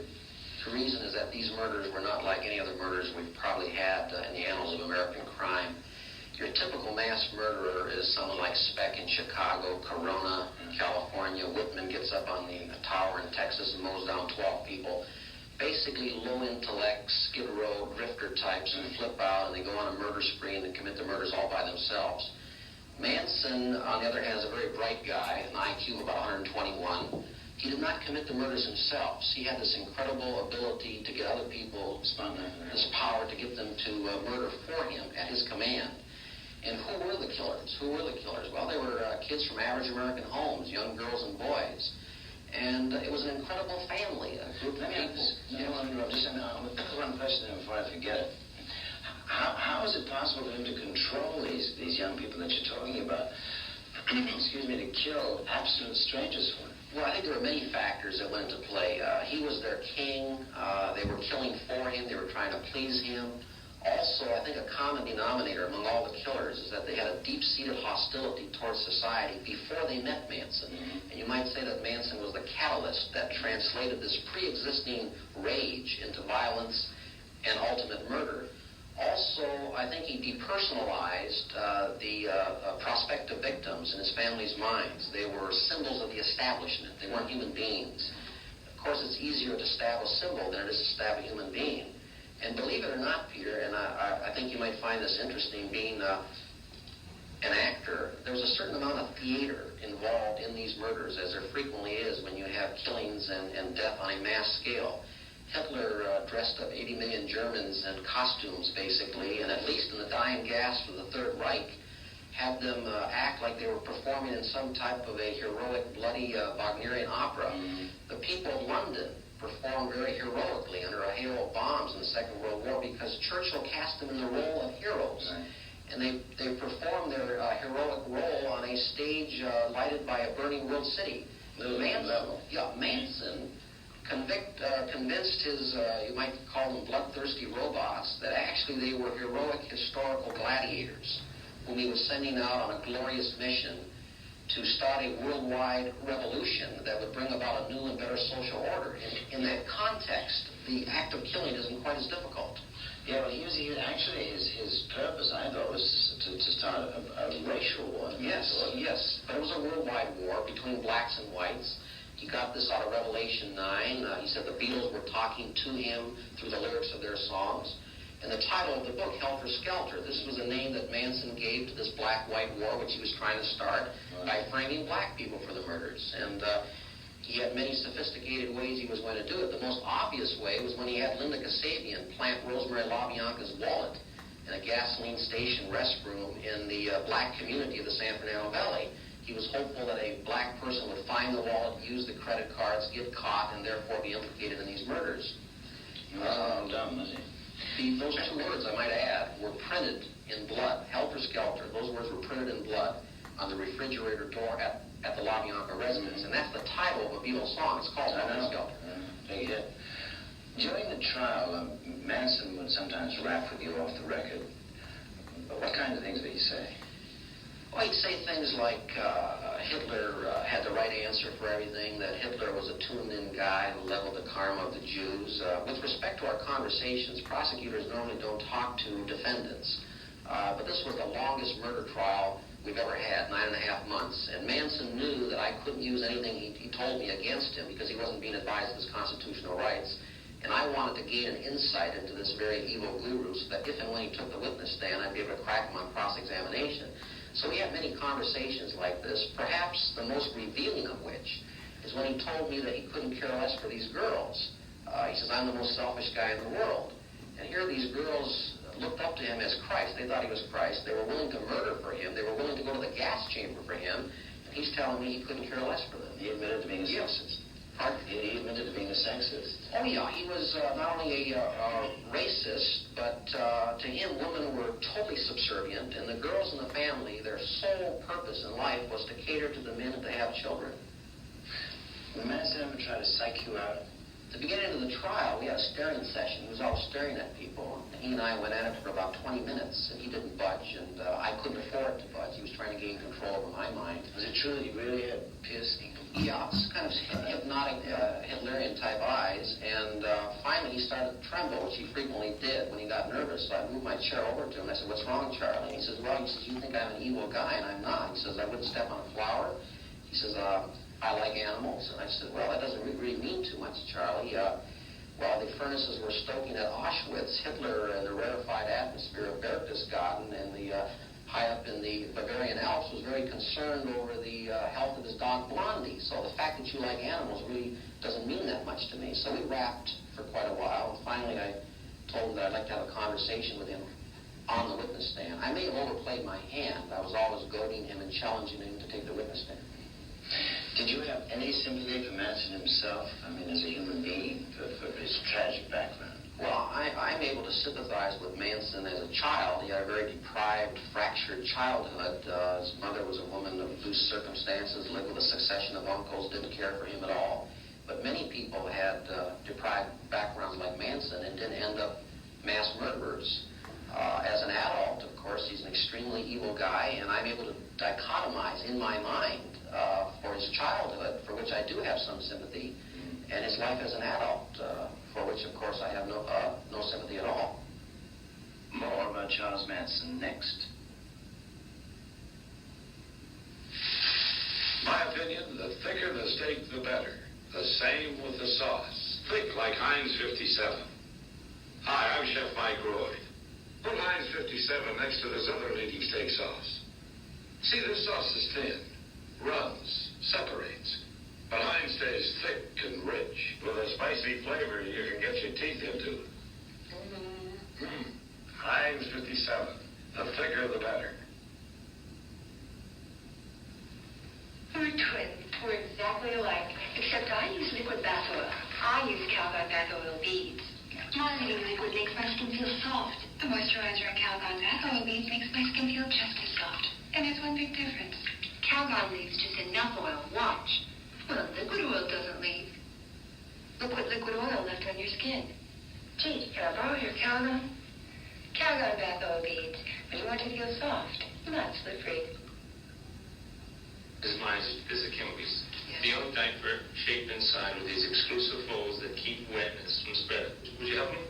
the reason is that these murders were not like any other murders we've probably had in the annals of American crime. Your typical mass murderer is someone like Speck in Chicago, Corona in California, Whitman gets up on the tower in Texas and mows down 12 people. Basically low intellect, skid row, drifter types who flip out and they go on a murder spree and they commit the murders all by themselves. Manson, on the other hand, is a very bright guy, an IQ of about 121. He did not commit the murders himself. He had this incredible ability to get other people, this power to get them to murder for him at his command. And who were the killers? Well, they were kids from average American homes, young girls and boys. And it was an incredible family, a group of people. Just one question before I forget it. How is it possible for him to control these young people that you're talking about? Excuse me, to kill absolute strangers for him? Well, I think there were many factors that went into play. He was their king. They were killing for him. They were trying to please him. Also, I think a common denominator among all the killers is that they had a deep-seated hostility towards society before they met Manson. And you might say that Manson was the catalyst that translated this pre-existing rage into violence and ultimate murder. Also, I think he depersonalized the prospective victims in his family's minds. They were symbols of the establishment. They weren't human beings. Of course, it's easier to stab a symbol than it is to stab a human being. And believe it or not, Peter, and I think you might find this interesting, being an actor, there was a certain amount of theater involved in these murders, as there frequently is when you have killings and death on a mass scale. Hitler dressed up 80 million Germans in costumes, basically, and at least in the dying gasp of the Third Reich, had them act like they were performing in some type of a heroic, bloody Wagnerian opera. The people of London performed very heroically under a hail of bombs in the Second World War because Churchill cast them in the role of heroes. Right. And they performed their heroic role on a stage lighted by a burning world city. Manson convinced his, you might call them bloodthirsty robots, that actually they were heroic historical gladiators whom he was sending out on a glorious mission to start a worldwide revolution that would bring about a new and better social order. In that context, the act of killing isn't quite as difficult. Yeah, well, actually his purpose, I thought, was to start a racial war. Yes, but it was a worldwide war between blacks and whites. He got this out of Revelation 9. He said the Beatles were talking to him through the lyrics of their songs. And the title of the book, Helter Skelter, this was a name that Manson gave to this black-white war which he was trying to start by framing black people for the murders. And he had many sophisticated ways he was going to do it. The most obvious way was when he had Linda Kasabian plant Rosemary LaBianca's wallet in a gasoline station restroom in the black community of the San Fernando Valley. He was hopeful that a black person would find the wallet, use the credit cards, get caught, and therefore be implicated in these murders. He was all dumb, was he? Those two words, I might add, were printed in blood. Helter Skelter. Those words were printed in blood on the refrigerator door at the LaBianca residence. And that's the title of a Beatles song. It's called Helter Skelter. Take it. During the trial, Manson would sometimes rap with you off the record. say? Well, he'd say things like Hitler had the right answer for everything, that Hitler was a tuned-in guy who leveled the karma of the Jews. With respect to our conversations, prosecutors normally don't talk to defendants. But this was the longest murder trial we've ever had, 9.5 months. And Manson knew that I couldn't use anything he told me against him because he wasn't being advised of his constitutional rights. And I wanted to gain an insight into this very evil guru so that if and when he took the witness stand, I'd be able to crack him on cross-examination. So we had many conversations like this, perhaps the most revealing of which is when he told me that he couldn't care less for these girls. He says, I'm the most selfish guy in the world. And here these girls looked up to him as Christ. They thought he was Christ. They were willing to murder for him. They were willing to go to the gas chamber for him. And he's telling me he couldn't care less for them. He admitted to being a sexist. Pardon? He admitted to being a sexist. Oh, yeah. He was not only a racist, but to him, women were totally subservient. And the girls in the family, their sole purpose in life was to cater to the men and to have children. Did Manson ever try to psych you out? At the beginning of the trial, we had a staring session. He was always staring at people. And he and I went at it for about 20 minutes, and he didn't budge, and I couldn't afford to budge. He was trying to gain control over my mind. Was it true that he really had piercing? Yeah, it's kind of hypnotic, Hitlerian-type eyes, and finally he started to tremble, which he frequently did when he got nervous. So I moved my chair over to him. I said, what's wrong, Charlie? He says, well, you think I'm an evil guy, and I'm not. He says, I wouldn't step on a flower. He says, I like animals. And I said, well, that doesn't really mean too much, Charlie. While the furnaces were stoking at Auschwitz, Hitler in the rarefied atmosphere of Berchtesgaden and the high up in the Bavarian Alps was very concerned over the health of his dog Blondie. So the fact that you like animals really doesn't mean that much to me. So we rapped for quite a while. And finally, I told him that I'd like to have a conversation with him on the witness stand. I may have overplayed my hand. I was always goading him and challenging him to take the witness stand. Did you have any sympathy for Manson himself? I mean, as a human being, for his tragic background? Well, I'm able to sympathize with Manson as a child. He had a very deprived, fractured childhood. His mother was a woman of loose circumstances, lived with a succession of uncles, didn't care for him at all. But many people had deprived backgrounds like Manson and didn't end up mass murderers. As an adult, of course, he's an extremely evil guy, and I'm able to dichotomize in my mind for his childhood, for which I do have some sympathy, and his life as an adult, for which, of course, I have no sympathy at all. More about Charles Manson next. My opinion, the thicker the steak, the better. The same with the sauce. Thick like Heinz 57. Hi, I'm Chef Mike Roy. Put Heinz 57 next to this other leading steak sauce. See, this sauce is thin, runs, separates. But Heinz stays thick and rich with a spicy flavor you can get your teeth into. Heinz 57. The thicker, the better. We're twins. We're exactly alike. Except I use liquid bath oil. I use Calgon bath oil beads. Moistening liquid makes my skin feel soft. The moisturizer in Calgon bath oil beads makes my skin feel just as soft. And there's one big difference. Calgon leaves just enough oil. Watch. Well, liquid oil doesn't leave. Look what liquid oil left on your skin. Gee, can I borrow your Calgon? Calgon bath oil beads. When you want to feel soft, not slippery. This is a Kimby's. The old diaper shaped inside with these exclusive folds that keep wetness from spreading. Would you help me?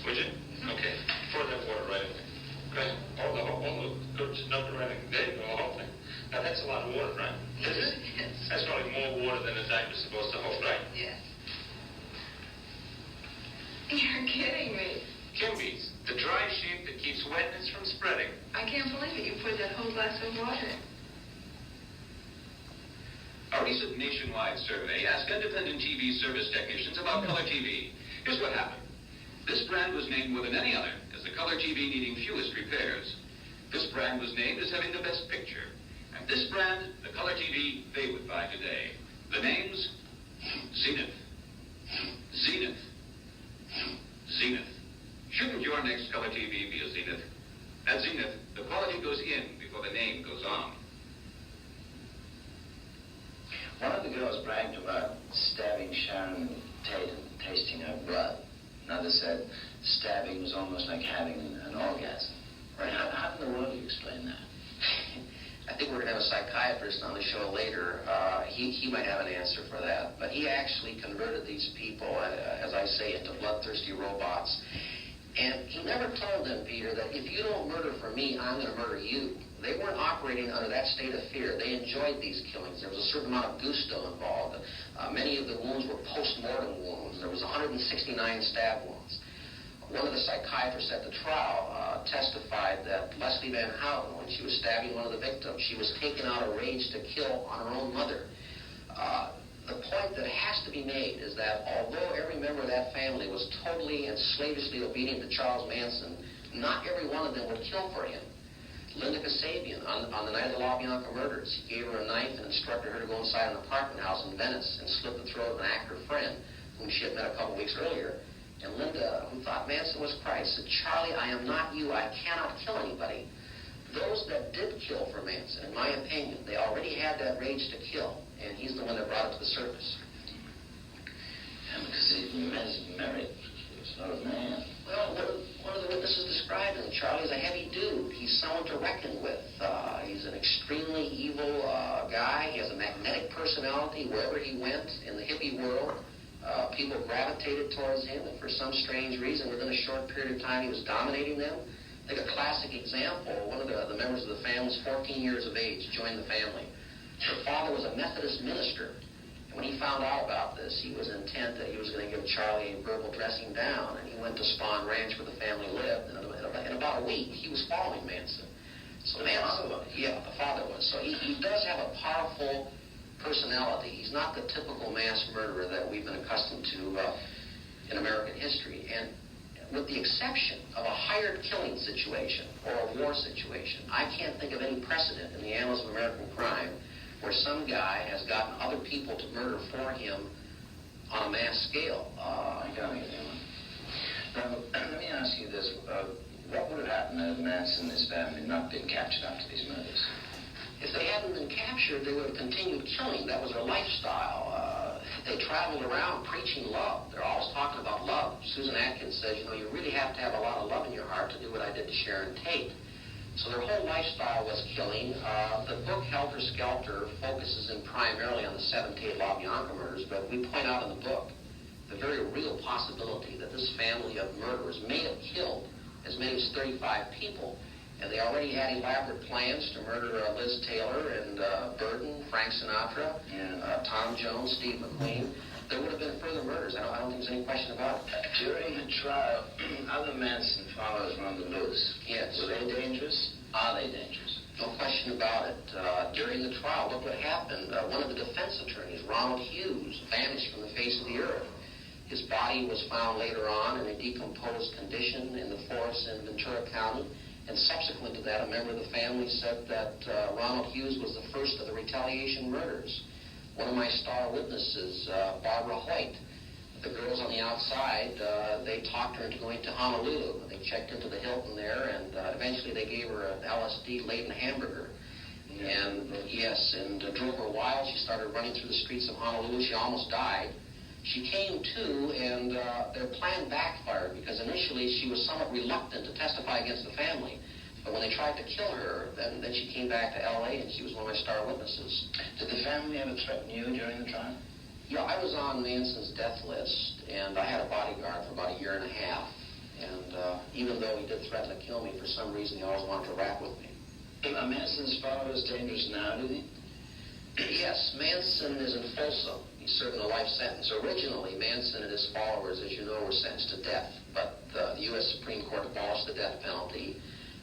Would you? Okay. Pour that water right in there. Right. All the good stuff right in there. You go, the whole thing. Now that's a lot of water, right? Is it? Yes. That's probably more water than a diaper's supposed to hold, right? Yes. You're kidding me. Kimby's. The dry shape that keeps wetness from spreading. I can't believe it. You poured that whole glass of water in. A recent nationwide survey asked independent TV service technicians about color TV. Here's what happened. This brand was named more than any other as the color TV needing fewest repairs. This brand was named as having the best picture. And this brand, the color TV they would buy today. The names, Zenith. Zenith. Zenith. Shouldn't your next color TV be a Zenith? At Zenith, the quality goes in before the name goes on. One of the girls bragged about stabbing Sharon Tate and tasting her blood. Another said stabbing was almost like having an orgasm. Right? How in the world do you explain that? we're going to have a psychiatrist on the show later. He might have an answer for that. But he actually converted these people, as I say, into bloodthirsty robots. And he never told them, Peter, that if you don't murder for me, I'm going to murder you. They weren't operating under that state of fear. They enjoyed these killings. There was a certain amount of gusto involved. Many of the wounds were post-mortem wounds. There was 169 stab wounds. One of the psychiatrists at the trial testified that Leslie Van Houten, when she was stabbing one of the victims, she was taken out of rage to kill on her own mother. The point that has to be made is that although every member of that family was totally and slavishly obedient to Charles Manson, not every one of them would kill for him. Linda Kasabian, on the night of the La Bianca murders, he gave her a knife and instructed her to go inside an apartment house in Venice and slit the throat of an actor friend whom she had met a couple weeks earlier. And Linda, who thought Manson was Christ, said, "Charlie, I am not you. I cannot kill anybody." Those that did kill for Manson, in my opinion, they already had that rage to kill, and he's the one that brought it to the surface. Yeah, because Manson married sort of man. Well, one of the witnesses described him. Charlie's a heavy dude. He's someone to reckon with. He's an extremely evil guy. He has a magnetic personality wherever he went in the hippie world. People gravitated towards him, and for some strange reason, within a short period of time, he was dominating them. I think a classic example, one of the members of the family was 14 years of age, joined the family. Her father was a Methodist minister. And when he found out about this, he was intent that he was going to give Charlie a verbal dressing down, and he went to Spawn Ranch where the family lived. And in about a week, he was following Manson. So the father was. So he does have a powerful personality. He's not the typical mass murderer that we've been accustomed to in American history. And with the exception of a hired killing situation or a war situation, I can't think of any precedent in the annals of American crime where some guy has gotten other people to murder for him on a mass scale. I got it. Now, let me ask you this. What would have happened if Manson and his family had not been captured after these murders? If they hadn't been captured, they would have continued killing. That was their lifestyle. They traveled around preaching love. They're always talking about love. Susan Atkins says, you really have to have a lot of love in your heart to do what I did to Sharon Tate. So their whole lifestyle was killing. The book Helter Skelter focuses in primarily on the 7 Tate La Bianca murders, but we point out in the book the very real possibility that this family of murderers may have killed as many as 35 people. And they already had elaborate plans to murder Liz Taylor and Burton, Frank Sinatra, Tom Jones, Steve McQueen. There would have been further murders. I don't think there's any question about it. During the trial, other Manson followers were on the loose. Yes. Were they dangerous? Are they dangerous? No question about it. During the trial, look what happened. One of the defense attorneys, Ronald Hughes, vanished from the face of the earth. His body was found later on in a decomposed condition in the forest in Ventura County. And subsequent to that, a member of the family said that Ronald Hughes was the first of the retaliation murders. One of my star witnesses, Barbara Hoyt, the girls on the outside, they talked her into going to Honolulu. They checked into the Hilton there, and eventually they gave her an LSD-laden hamburger. And drove her wild. She started running through the streets of Honolulu. She almost died. She came to, and their plan backfired because initially she was somewhat reluctant to testify against the family. But when they tried to kill her, then she came back to L.A., and she was one of my star witnesses. Did the family ever threaten you during the trial? Yeah, I was on Manson's death list, and I had a bodyguard for about a year and a half. And even though he did threaten to kill me, for some reason he always wanted to rap with me. Are Manson's followers dangerous now, do they? Yes, Manson is in Folsom. He's serving a life sentence. Originally, Manson and his followers, as you know, were sentenced to death. But the U.S. Supreme Court abolished the death penalty.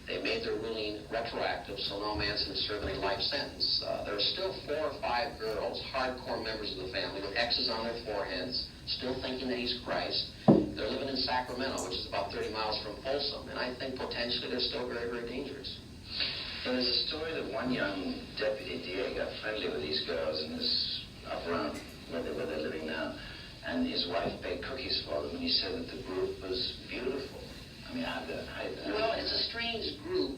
They made their ruling retroactive, so now Manson is serving a life sentence. There are still 4 or 5 girls, hardcore members of the family, with X's on their foreheads, still thinking that he's Christ. They're living in Sacramento, which is about 30 miles from Folsom, and I think potentially they're still very, very dangerous. So there's a story that one young deputy DA got friendly with these girls in this up around where they're living now, and his wife baked cookies for them, and he said that the group was beautiful. I mean, well, it's a strange group.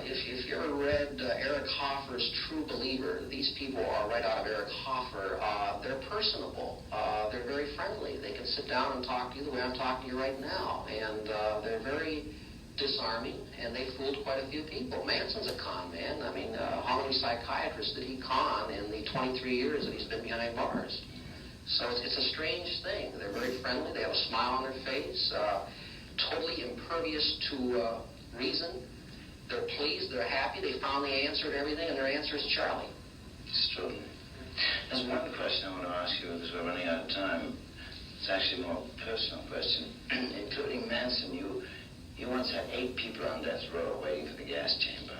If you ever read Eric Hoffer's True Believer, these people are right out of Eric Hoffer. They're personable. They're very friendly. They can sit down and talk to you the way I'm talking to you right now. And they're very disarming, and they fooled quite a few people. Manson's a con man. I mean, how many psychiatrists did he con in the 23 years that he's been behind bars? So it's a strange thing. They're very friendly. They have a smile on their face, totally impervious to reason. They're pleased. They're happy. They found the answer to everything, and their answer is Charlie. Extraordinary. There's one question I want to ask you because we're running out of time. It's actually a more personal question. Including Manson, you once had 8 people on death row waiting for the gas chamber.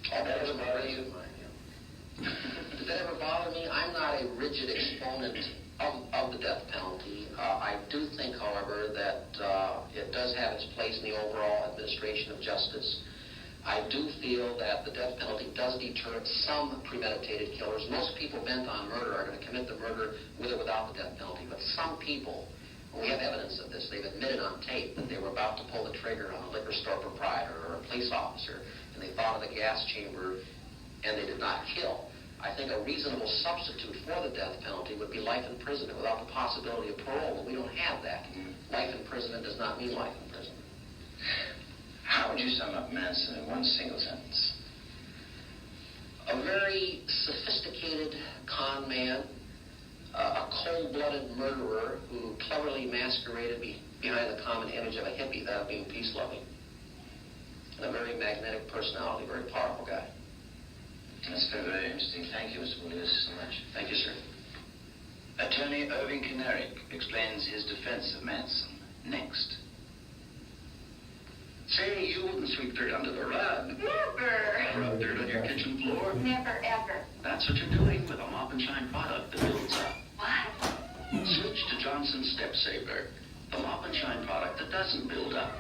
Did that ever bother you? Did that ever bother me? I'm not a rigid exponent of the death penalty. I do think, however, that it does have its place in the overall administration of justice. I do feel that the death penalty does deter some premeditated killers. Most people bent on murder are going to commit the murder with or without the death penalty. But some people, we have evidence of this, they've admitted on tape that they were about to pull the trigger on a liquor store proprietor or a police officer, and they thought of the gas chamber, and they did not kill. I think a reasonable substitute for the death penalty would be life imprisonment without the possibility of parole, but we don't have that. Life imprisonment does not mean life imprisonment. How would you sum up Manson in one single sentence? A very sophisticated con man, a cold-blooded murderer who cleverly masqueraded behind the common image of a hippie, that of being peace-loving. And a very magnetic personality, very powerful guy. That's very interesting. Thank you, Mr. Williams, so much. Thank you, sir. Attorney Irving Kinerick explains his defense of Manson. Next. Say, you wouldn't sweep dirt under the rug. Never. Rub dirt on your kitchen floor. Never, ever. That's what you're doing with a Mop and Shine product that builds up. What? Switch to Johnson's Step Saver, the Mop and Shine product that doesn't build up.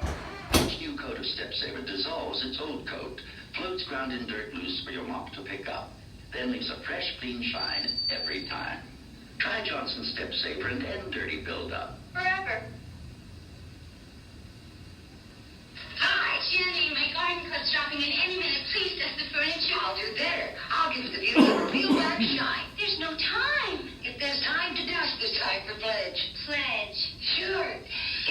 Each new coat of Step Saver dissolves its old coat, floats ground in dirt loose for your mop to pick up, then leaves a fresh, clean shine every time. Try Johnson's Step Saver and end dirty buildup. Forever. Hi, Jenny. My garden club's dropping in any minute. Please dust the furniture. I'll do better. I'll give it the beautiful real wax shine. There's no time. If there's time to dust, there's time for Pledge. Pledge. Sure.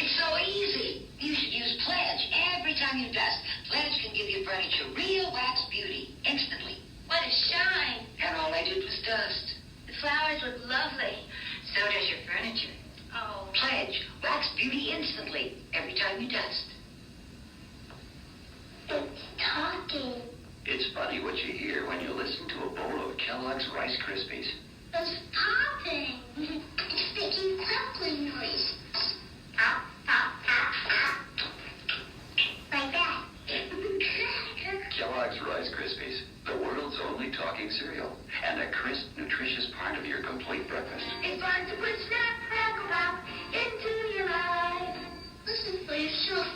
It's so easy. You should use Pledge every time you dust. Pledge can give your furniture real wax beauty instantly. What a shine. And all I did was dust. The flowers look lovely. So does your furniture. Oh. Pledge. Wax beauty instantly every time you dust. It's talking. It's funny what you hear when you listen to a bowl of Kellogg's Rice Krispies. It's popping. It's making crackling noise. Pop, pop, pop, pop. Like that. Kellogg's Rice Krispies, the world's only talking cereal, and a crisp, nutritious part of your complete breakfast. It's time to put Snap Crackle Pop into your life. Listen for yourself.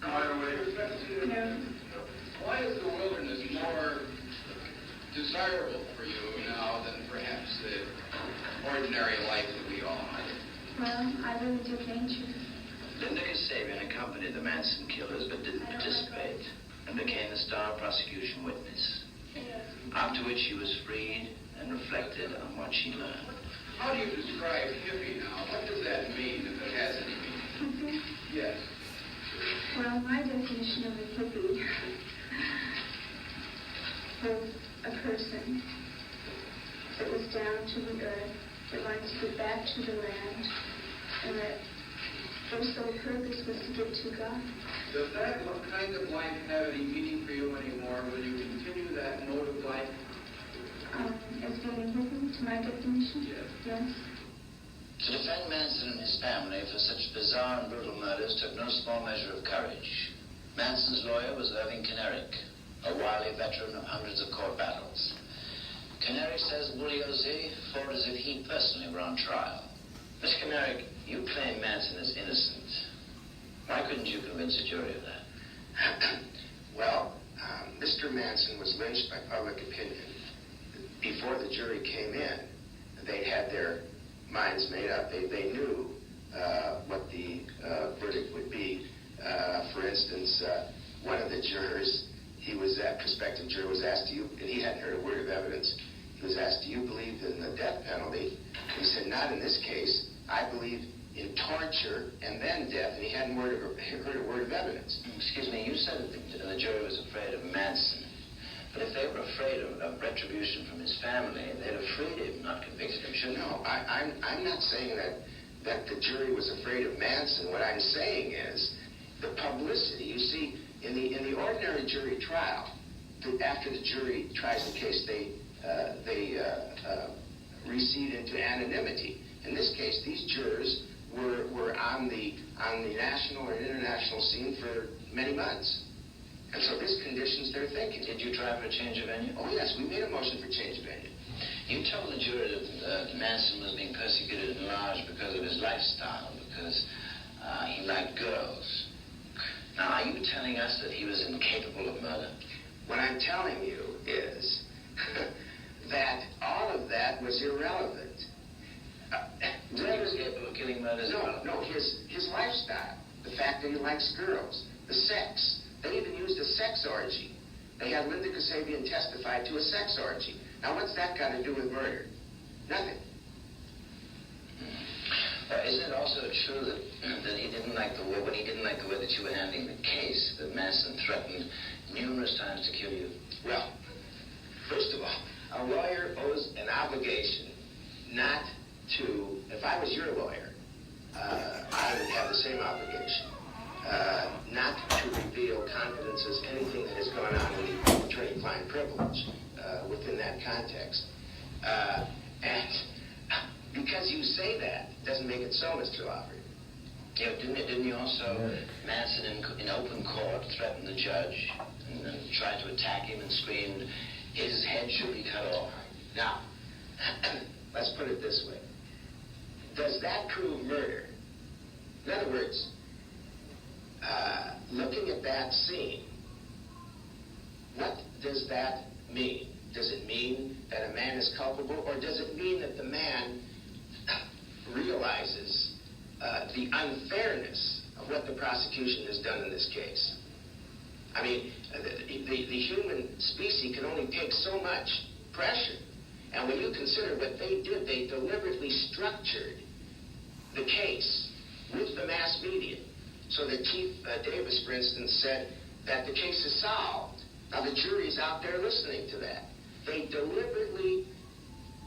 By the way, why is the wilderness more desirable for you now than perhaps the ordinary life that we all have? Well, I really do nature. Linda Kasabian accompanied the Manson killers but didn't participate and became the star prosecution witness. After which she was freed and reflected on what she learned. How do you describe hippie now? What does that mean, if it has any meaning? Yes. Well, my definition of a hippie was a person that was down to the earth, that wanted to get back to the land, and that their sole purpose was to get to God. Does that kind of life have any meaning for you anymore? Will you continue that mode of life? As being a hippie, to my definition? Yes. To defend Manson and his family for such bizarre and brutal murders took no small measure of courage. Manson's lawyer was Irving Kinerick, a wily veteran of hundreds of court battles. Kinerick says Bugliosi fought as if he personally were on trial. Mr. Kinerick, you claim Manson is innocent. Why couldn't you convince a jury of that? Well, Mr. Manson was lynched by public opinion. Before the jury came in, they'd had their minds made up. They knew what the verdict would be. For instance, one of the jurors, prospective juror was asked, and he hadn't heard a word of evidence. He was asked, do you believe in the death penalty? And he said, not in this case. I believe in torture and then death, and he hadn't heard a word of evidence. Excuse me, you said that the jury was afraid of Manson. But if they were afraid of retribution from his family, they'd have freed him, not convicted him, shouldn't they? No, I'm not saying that the jury was afraid of Manson. What I'm saying is the publicity. You see, in the ordinary jury trial, after the jury tries the case, they recede into anonymity. In this case, these jurors were on the national or international scene for many months. And so this conditions their thinking. Did you try for a change of venue? Oh, yes, we made a motion for change of venue. You told the jury that Manson was being persecuted in large because of his lifestyle, because he liked girls. Now, are you telling us that he was incapable of murder? What I'm telling you is that all of that was irrelevant. He was capable of killing murders? No, his lifestyle, the fact that he likes girls, the sex. They even used a sex orgy. They had Linda Kasabian testify to a sex orgy. Now, what's that got to do with murder? Nothing. Isn't it also true that he didn't like the way, when he didn't like the way that you were handling the case, that Manson threatened numerous times to kill you? Well, first of all, a lawyer owes an obligation not to, if I was your lawyer, I would have the same obligation. Not to reveal confidences, anything that has gone on in the attorney-client privilege within that context. And because you say that doesn't make it so, Mr. Lawford. Yeah, didn't you also, Manson in open court threatened the judge and tried to attack him and screamed, his head should be cut off? Now, let's put it this way. Does that prove murder? In other words, looking at that scene, what does that mean? Does it mean that a man is culpable, or does it mean that the man realizes the unfairness of what the prosecution has done in this case? I mean, the human species can only take so much pressure. And when you consider what they did, they deliberately structured the case with the mass media. So that Chief Davis, for instance, said that the case is solved. Now the jury's out there listening to that. They deliberately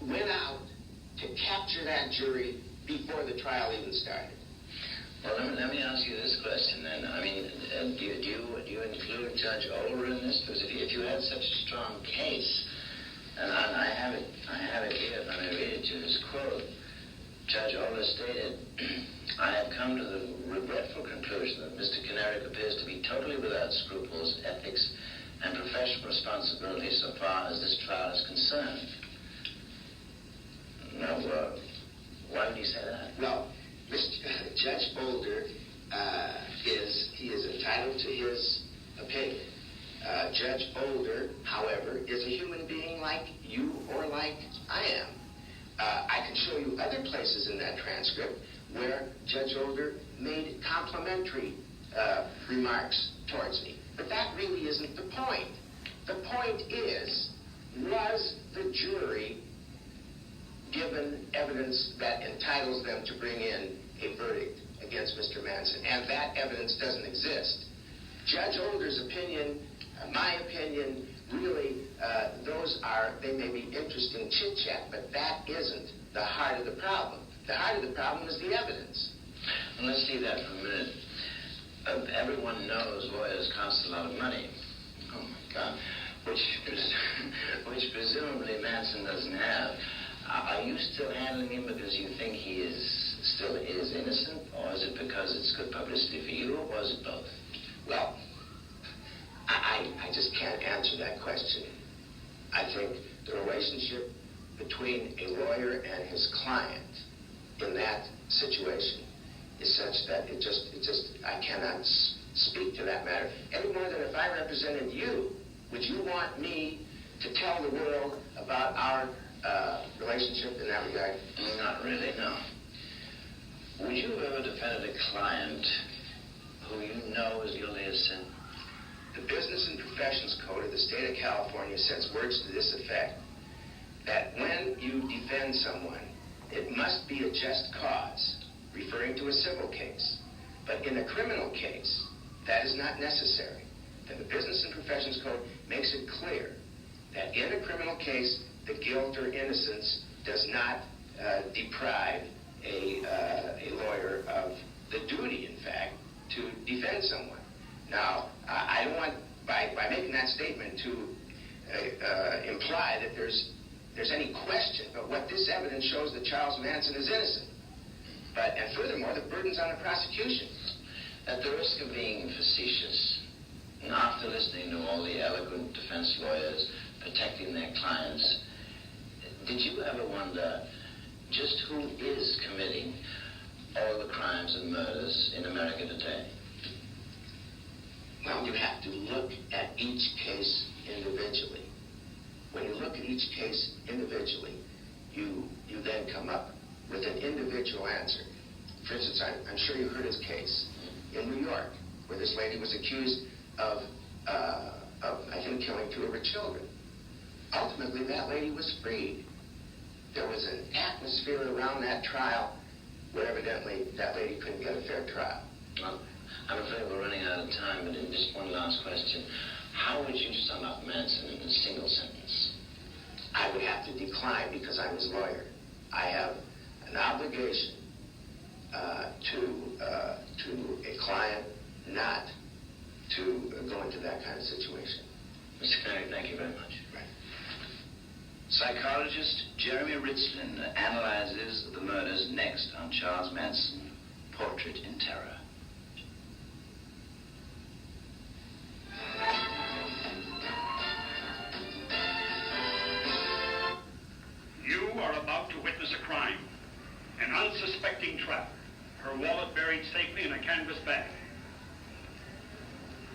went out to capture that jury before the trial even started. Well, let me ask you this question then. I mean, do you include Judge Older in this? Because if you had such a strong case, and I have it here, if I may read it to you, this quote. Judge Older stated, I have come to the regretful conclusion that Mr. Kenerick appears to be totally without scruples, ethics, and professional responsibility so far as this trial is concerned. Now, why would you say that? Well, Judge Older is entitled to his opinion. Judge Older, however, is a human being like you or like I am. I can show you other places in that transcript where Judge Older made complimentary remarks towards me. But that really isn't the point. The point is, was the jury given evidence that entitles them to bring in a verdict against Mr. Manson? And that evidence doesn't exist. Judge Older's opinion, my opinion, really, they may be interesting chit-chat, but that isn't the heart of the problem. The heart of the problem is the evidence. Well, let's see that for a minute. Everyone knows lawyers cost a lot of money. Oh, my God. Which presumably Manson doesn't have. Are you still handling him because you think he still is innocent, or is it because it's good publicity for you, or is it both? Well, I just can't answer that question. I think the relationship between a lawyer and his client in that situation is such that I cannot speak to that matter. Any more than if I represented you, would you want me to tell the world about our relationship in that regard? Not really, no. Would you have ever defended a client who you know is guilty of sin? The Business and Professions Code of the state of California says words to this effect, that when you defend someone, it must be a just cause, referring to a civil case. But in a criminal case, that is not necessary. The Business and Professions Code makes it clear that in a criminal case, the guilt or innocence does not deprive a lawyer of the duty, in fact, to defend someone. Now, I don't want, by making that statement, to imply that there's any question, but what this evidence shows that Charles Manson is innocent. And furthermore, the burden's on the prosecution. At the risk of being facetious, and after listening to all the eloquent defense lawyers protecting their clients, did you ever wonder just who is committing all the crimes and murders in America today? Well, you have to look at each case individually. When you look at each case individually, you then come up with an individual answer. For instance, I'm sure you heard his case in New York, where this lady was accused of I think, killing 2 of her children. Ultimately, that lady was freed. There was an atmosphere around that trial where evidently that lady couldn't get a fair trial. Well, I'm afraid we're running out of time, but in just one last question. How would you sum up Manson in a single sentence? I would have to decline because I'm his lawyer. I have an obligation to a client not to go into that kind of situation. Mr. Kennedy, thank you very much. Right. Psychologist Jeremy Ritzlin analyzes the murders next on Charles Manson, Portrait in Terror. You are about to witness a crime. An unsuspecting traveler. Her wallet buried safely in a canvas bag.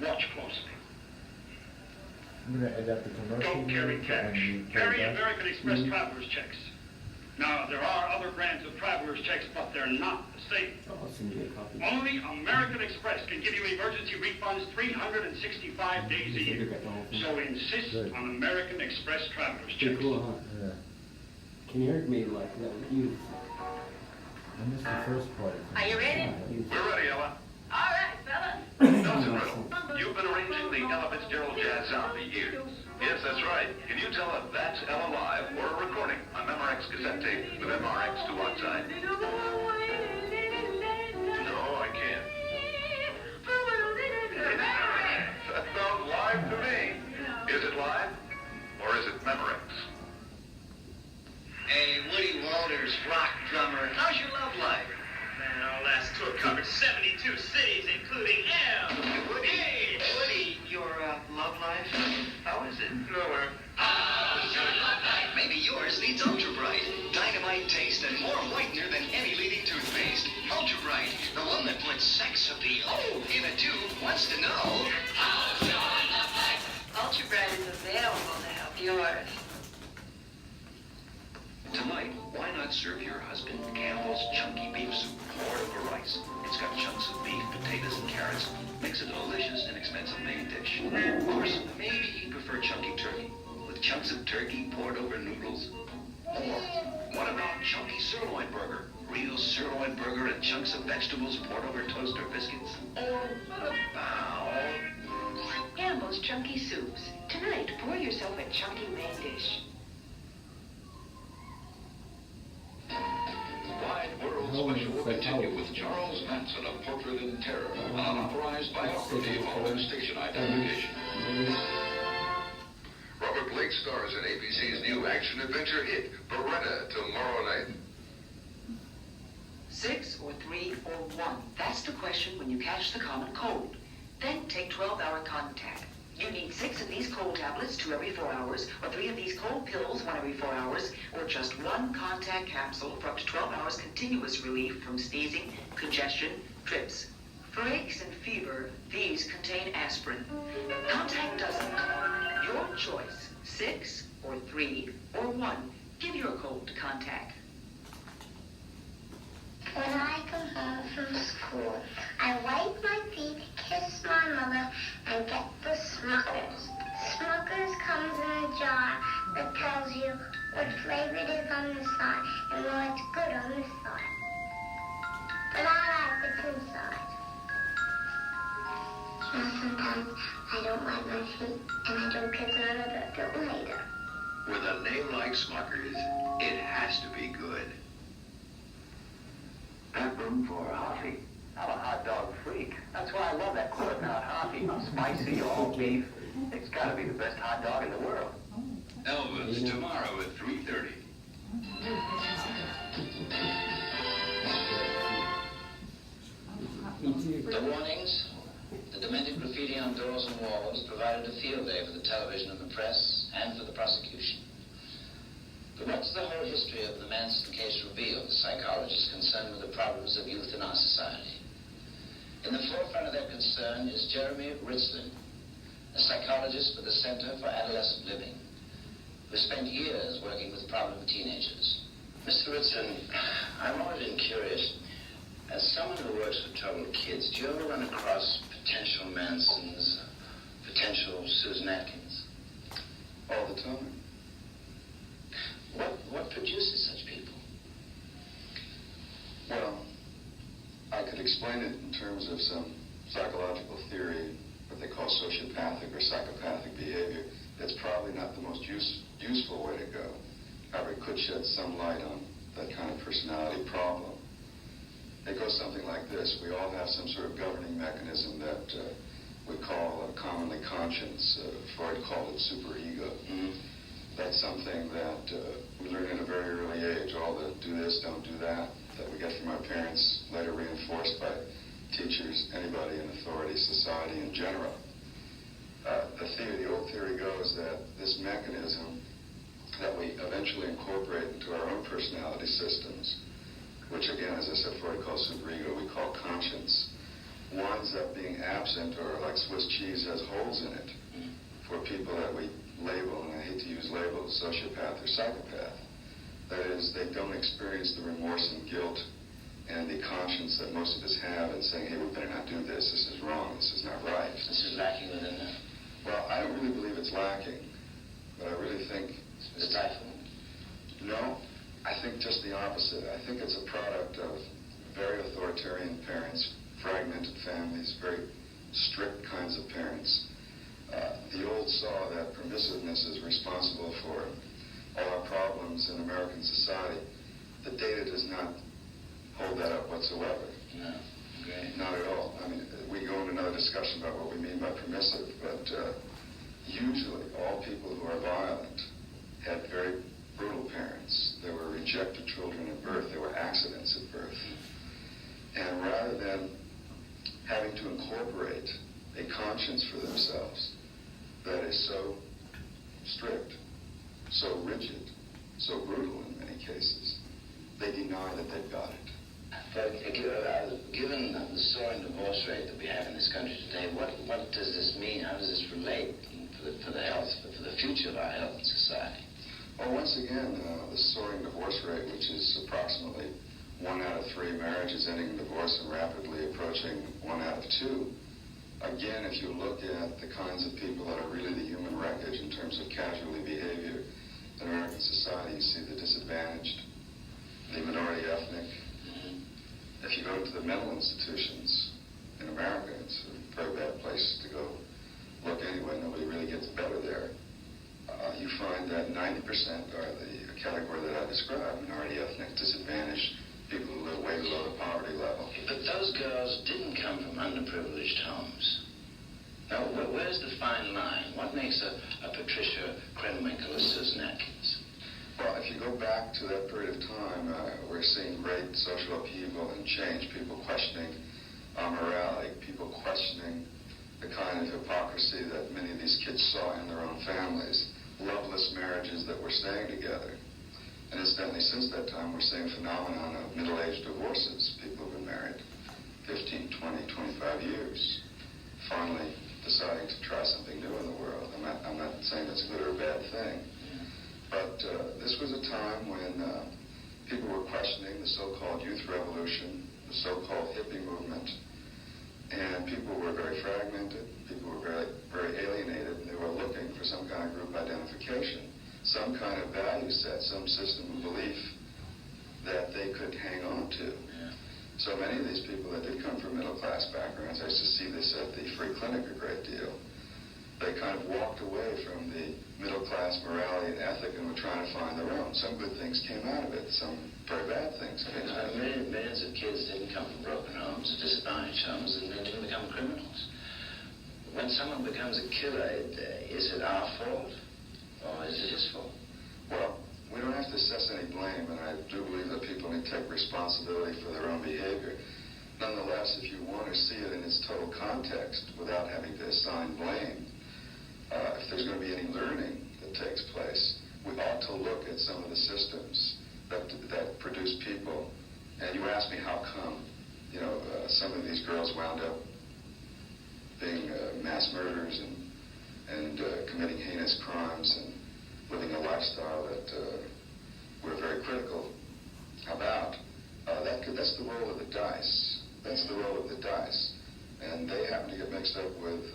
Watch closely. I'm going to adapt the commercial. Don't carry cash. Carry American Express traveler's checks. Now, there are other brands of traveler's checks, but they're not the same. I'll send you a copy. Only American Express can give you emergency refunds 365 days a year. So insist on American Express traveler's checks. Cool, huh? Yeah. Can you hear me like that? You. I missed the first part. Are you ready? We're ready, Ella. All right, fellas. Dr. Riddle, you've been arranging the Ella Fitzgerald Jazz Sound for years. Yes, that's right. Can you tell if that's Ella live or a recording on Memorex cassette tape with MRX to one side? No, I can't. That sounds live to me. Is it live or is it Memorex? Hey, Woody Walters, rock drummer. How's your love life? Man, our last tour covered 72 cities, including M. Woody, hey, Woody, your love life? How is it? Nowhere. Maybe yours needs Ultra Bright. Dynamite taste and more whitener than any leading toothpaste. Ultra Bright, the one that puts sex appeal in a tube, wants to know. How's your love life? Ultra Bright is available to help yours. Tonight, why not serve your husband Campbell's chunky beef soup poured over rice? It's got chunks of beef, potatoes, and carrots. Makes a delicious, inexpensive main dish. Of course, maybe he'd prefer chunky turkey, with chunks of turkey poured over noodles. Or, what about chunky sirloin burger? Real sirloin burger and chunks of vegetables poured over toast or biscuits. Or what about Campbell's Chunky Soups. Tonight, pour yourself a chunky main dish. Wide World Special will continue with Charles Manson, A Portrait in Terror, an unauthorized biography following station identification. Robert Blake stars in ABC's new action-adventure hit, Beretta, tomorrow night. 6 or 3 or 1? That's the question when you catch the common cold. Then take 12-hour contact. You need 6 of these cold tablets 2 every 4 hours, or 3 of these cold pills 1 every 4 hours, or just 1 contact capsule for up to 12 hours continuous relief from sneezing, congestion, trips. For aches and fever, these contain aspirin. Contact doesn't. Your choice, 6 or 3 or 1. Give your cold to Contact. When I come home from school, I wipe my feet, kiss my mother, and get the Smuckers. Smuckers comes in a jar that tells you what flavor it is on the side and what's good on the side. The it's inside. Sometimes I don't wipe my feet, and I don't kiss my mother till later. With a name like Smucker's, it has to be good. Got room for a Hoffy? I'm a hot dog freak. That's why I love that quarter-pound Hoffy. Spicy, all beef. It's got to be the best hot dog in the world. Elvis, tomorrow at 3:30. The warnings, the demented graffiti on doors and walls provided a field day for the television and the press and for the prosecution. But what's the whole history of the Manson case revealed to psychologists concerned with the problems of youth in our society? In the forefront of their concern is Jeremy Ritzlin, a psychologist for the Center for Adolescent Living, who spent years working with problem teenagers. Mr. Ritzlin, I've always been curious. As someone who works with troubled kids, do you ever run across potential Mansons, potential Susan Atkins? All the time. What produces such people? Well, I could explain it in terms of some psychological theory, what they call sociopathic or psychopathic behavior. That's probably not the most useful way to go. However, it could shed some light on that kind of personality problem. It goes something like this. We all have some sort of governing mechanism that we call commonly conscience. Freud called it superego. Mm-hmm. That's something that we learn at a very early age. All the do this, don't do that we get from our parents, later reinforced by teachers, anybody in authority, society in general. The old theory goes that this mechanism that we eventually incorporate into our own personality systems, which again, as I said, Freud calls superego, we call conscience, winds up being absent, or like Swiss cheese has holes in it, for people that we label, and I hate to use labels, sociopath or psychopath. That is, they don't experience the remorse and guilt and the conscience that most of us have in saying, hey, we better not do this, this is wrong, this is not right. This is lacking within them. Well, I don't really believe it's lacking, but I really think it's stifling. No, I think just the opposite. I think it's a product of very authoritarian parents, fragmented families, very strict kinds of parents. The old saw that permissiveness is responsible for all our problems in American society. The data does not hold that up whatsoever. No. Okay. Not at all. I mean, we go into another discussion about what we mean by permissive, but usually all people who are violent had very brutal parents. They were rejected children at birth. They were accidents at birth. And rather than having to incorporate a conscience for themselves that is so strict, so rigid, so brutal in many cases, they deny that they've got it. But given the soaring divorce rate that we have in this country today, what does this mean? How does this relate for the health, for the future of our health and society? Well, once again, the soaring divorce rate, which is approximately 1 out of 3 marriages ending in divorce and rapidly approaching 1 out of 2. Again, if you look at the kinds of people that are really the human wreckage in terms of casualty behavior in American society, you see the disadvantaged, the minority ethnic. If you go to the mental institutions in America, it's a very bad place to go look anyway. Nobody really gets better there. You find that 90% are the category that I described, minority ethnic, disadvantaged, people who live way below the poverty level. But those girls didn't come from underprivileged homes. Now, where's the fine line? What makes a Patricia Krenwinkel or Susan Atkins? Well, if you go back to that period of time, we're seeing great social upheaval and change, people questioning morality, people questioning the kind of hypocrisy that many of these kids saw in their own families, loveless marriages that were staying together. And incidentally, since that time, we're seeing a phenomenon of middle-aged divorces, people who've been married 15, 20, 25 years, finally deciding to try something new in the world. I'm not saying that's a good or a bad thing. But this was a time when people were questioning the so-called youth revolution, the so-called hippie movement, and people were very fragmented, people were very, very alienated, and they were looking for some kind of group identification, some kind of value set, some system of belief that they could hang on to. Yeah. So many of these people that did come from middle-class backgrounds, I used to see this at the free clinic a great deal, they kind of walked away from the middle-class morality and ethic and were trying to find their own. Some good things came out of it, some very bad things came out of it. Millions of kids didn't come from broken homes, disadvantaged homes, and they didn't become criminals. When someone becomes a killer, is it our fault or is it his fault? Well, we don't have to assess any blame, and I do believe that people need to take responsibility for their own behavior. Nonetheless, if you want to see it in its total context without having to assign blame, if there's going to be any learning that takes place, we ought to look at some of the systems that produce people. And you ask me how come, some of these girls wound up being mass murderers and committing heinous crimes and living a lifestyle that we're very critical about. That's the roll of the dice. That's the roll of the dice. And they happen to get mixed up with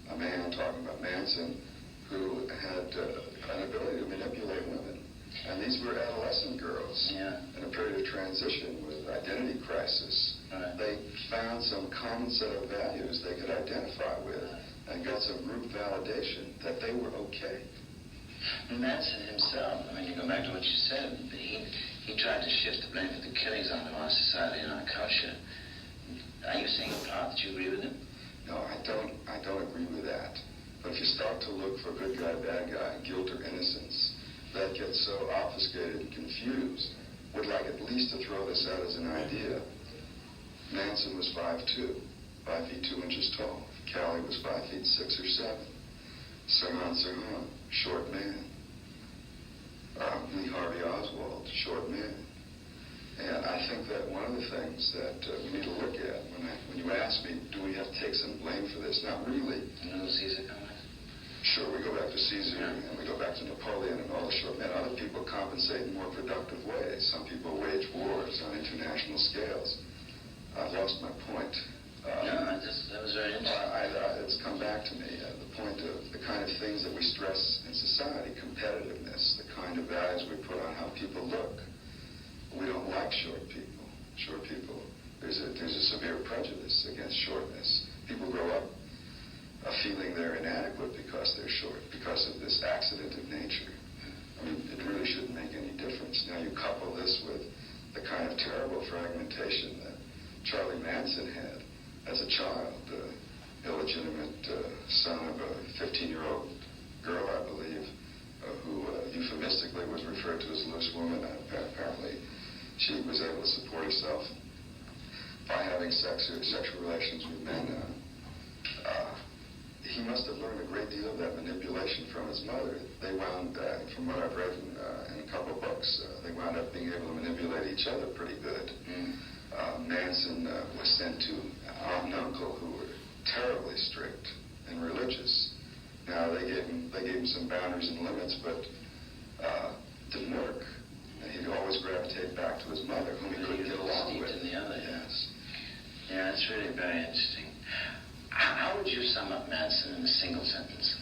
a man talking about Manson who had an ability to manipulate women. And these were adolescent girls in a period of transition with identity crisis. Right. They found some common set of values they could identify with and got some group validation that they were okay. Manson himself, you go back to what you said, he tried to shift the blame for the killings onto our society and our culture. Are you saying, Clark, that you agree with him? No, I don't agree with that. But if you start to look for good guy, bad guy, guilt or innocence, that gets so obfuscated and confused. Would like at least to throw this out as an idea. Manson was 5'2", 5 feet 2 inches tall. Callie was 5 feet 6 or 7. Sirhan, short man. Lee Harvey Oswald, short man. And I think that one of the things that we need to look at, when you ask me, do we have to take some blame for this? Not really. Caesar comment? Sure, we go back to Caesar and we go back to Napoleon and all the short men. Other people compensate in more productive ways. Some people wage wars on international scales. I've lost my point. That was very interesting. It's come back to me. The point of the kind of things that we stress in society, competitiveness, the kind of values we put on how people look. We don't like short people. Short people, there's a severe prejudice against shortness. People grow up feeling they're inadequate because they're short, because of this accident of nature. It really shouldn't make any difference. Now you couple this with the kind of terrible fragmentation that Charlie Manson had as a child, illegitimate son of a 15-year-old girl, I believe, who euphemistically was referred to as a loose woman. Apparently, she was able to support herself by having sexual relations with men. He must have learned a great deal of that manipulation from his mother. They wound, from what I've read in a couple books, they wound up being able to manipulate each other pretty good. Manson was sent to aunt and uncle who were terribly strict and religious. Now they gave him some boundaries and limits, but didn't work. And he'd always gravitate back to his mother, whom he couldn't get along with. In the other. Yes. Yeah, it's really very interesting. How would you sum up Manson in a single sentence?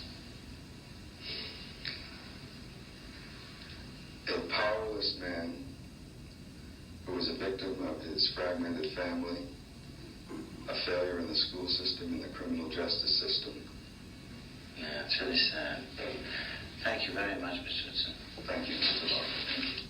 A powerless man who was a victim of his fragmented family, a failure in the school system and the criminal justice system. Yeah, it's really sad. Thank you very much, Mr. Hudson. Thank you, Mr. Lawrence.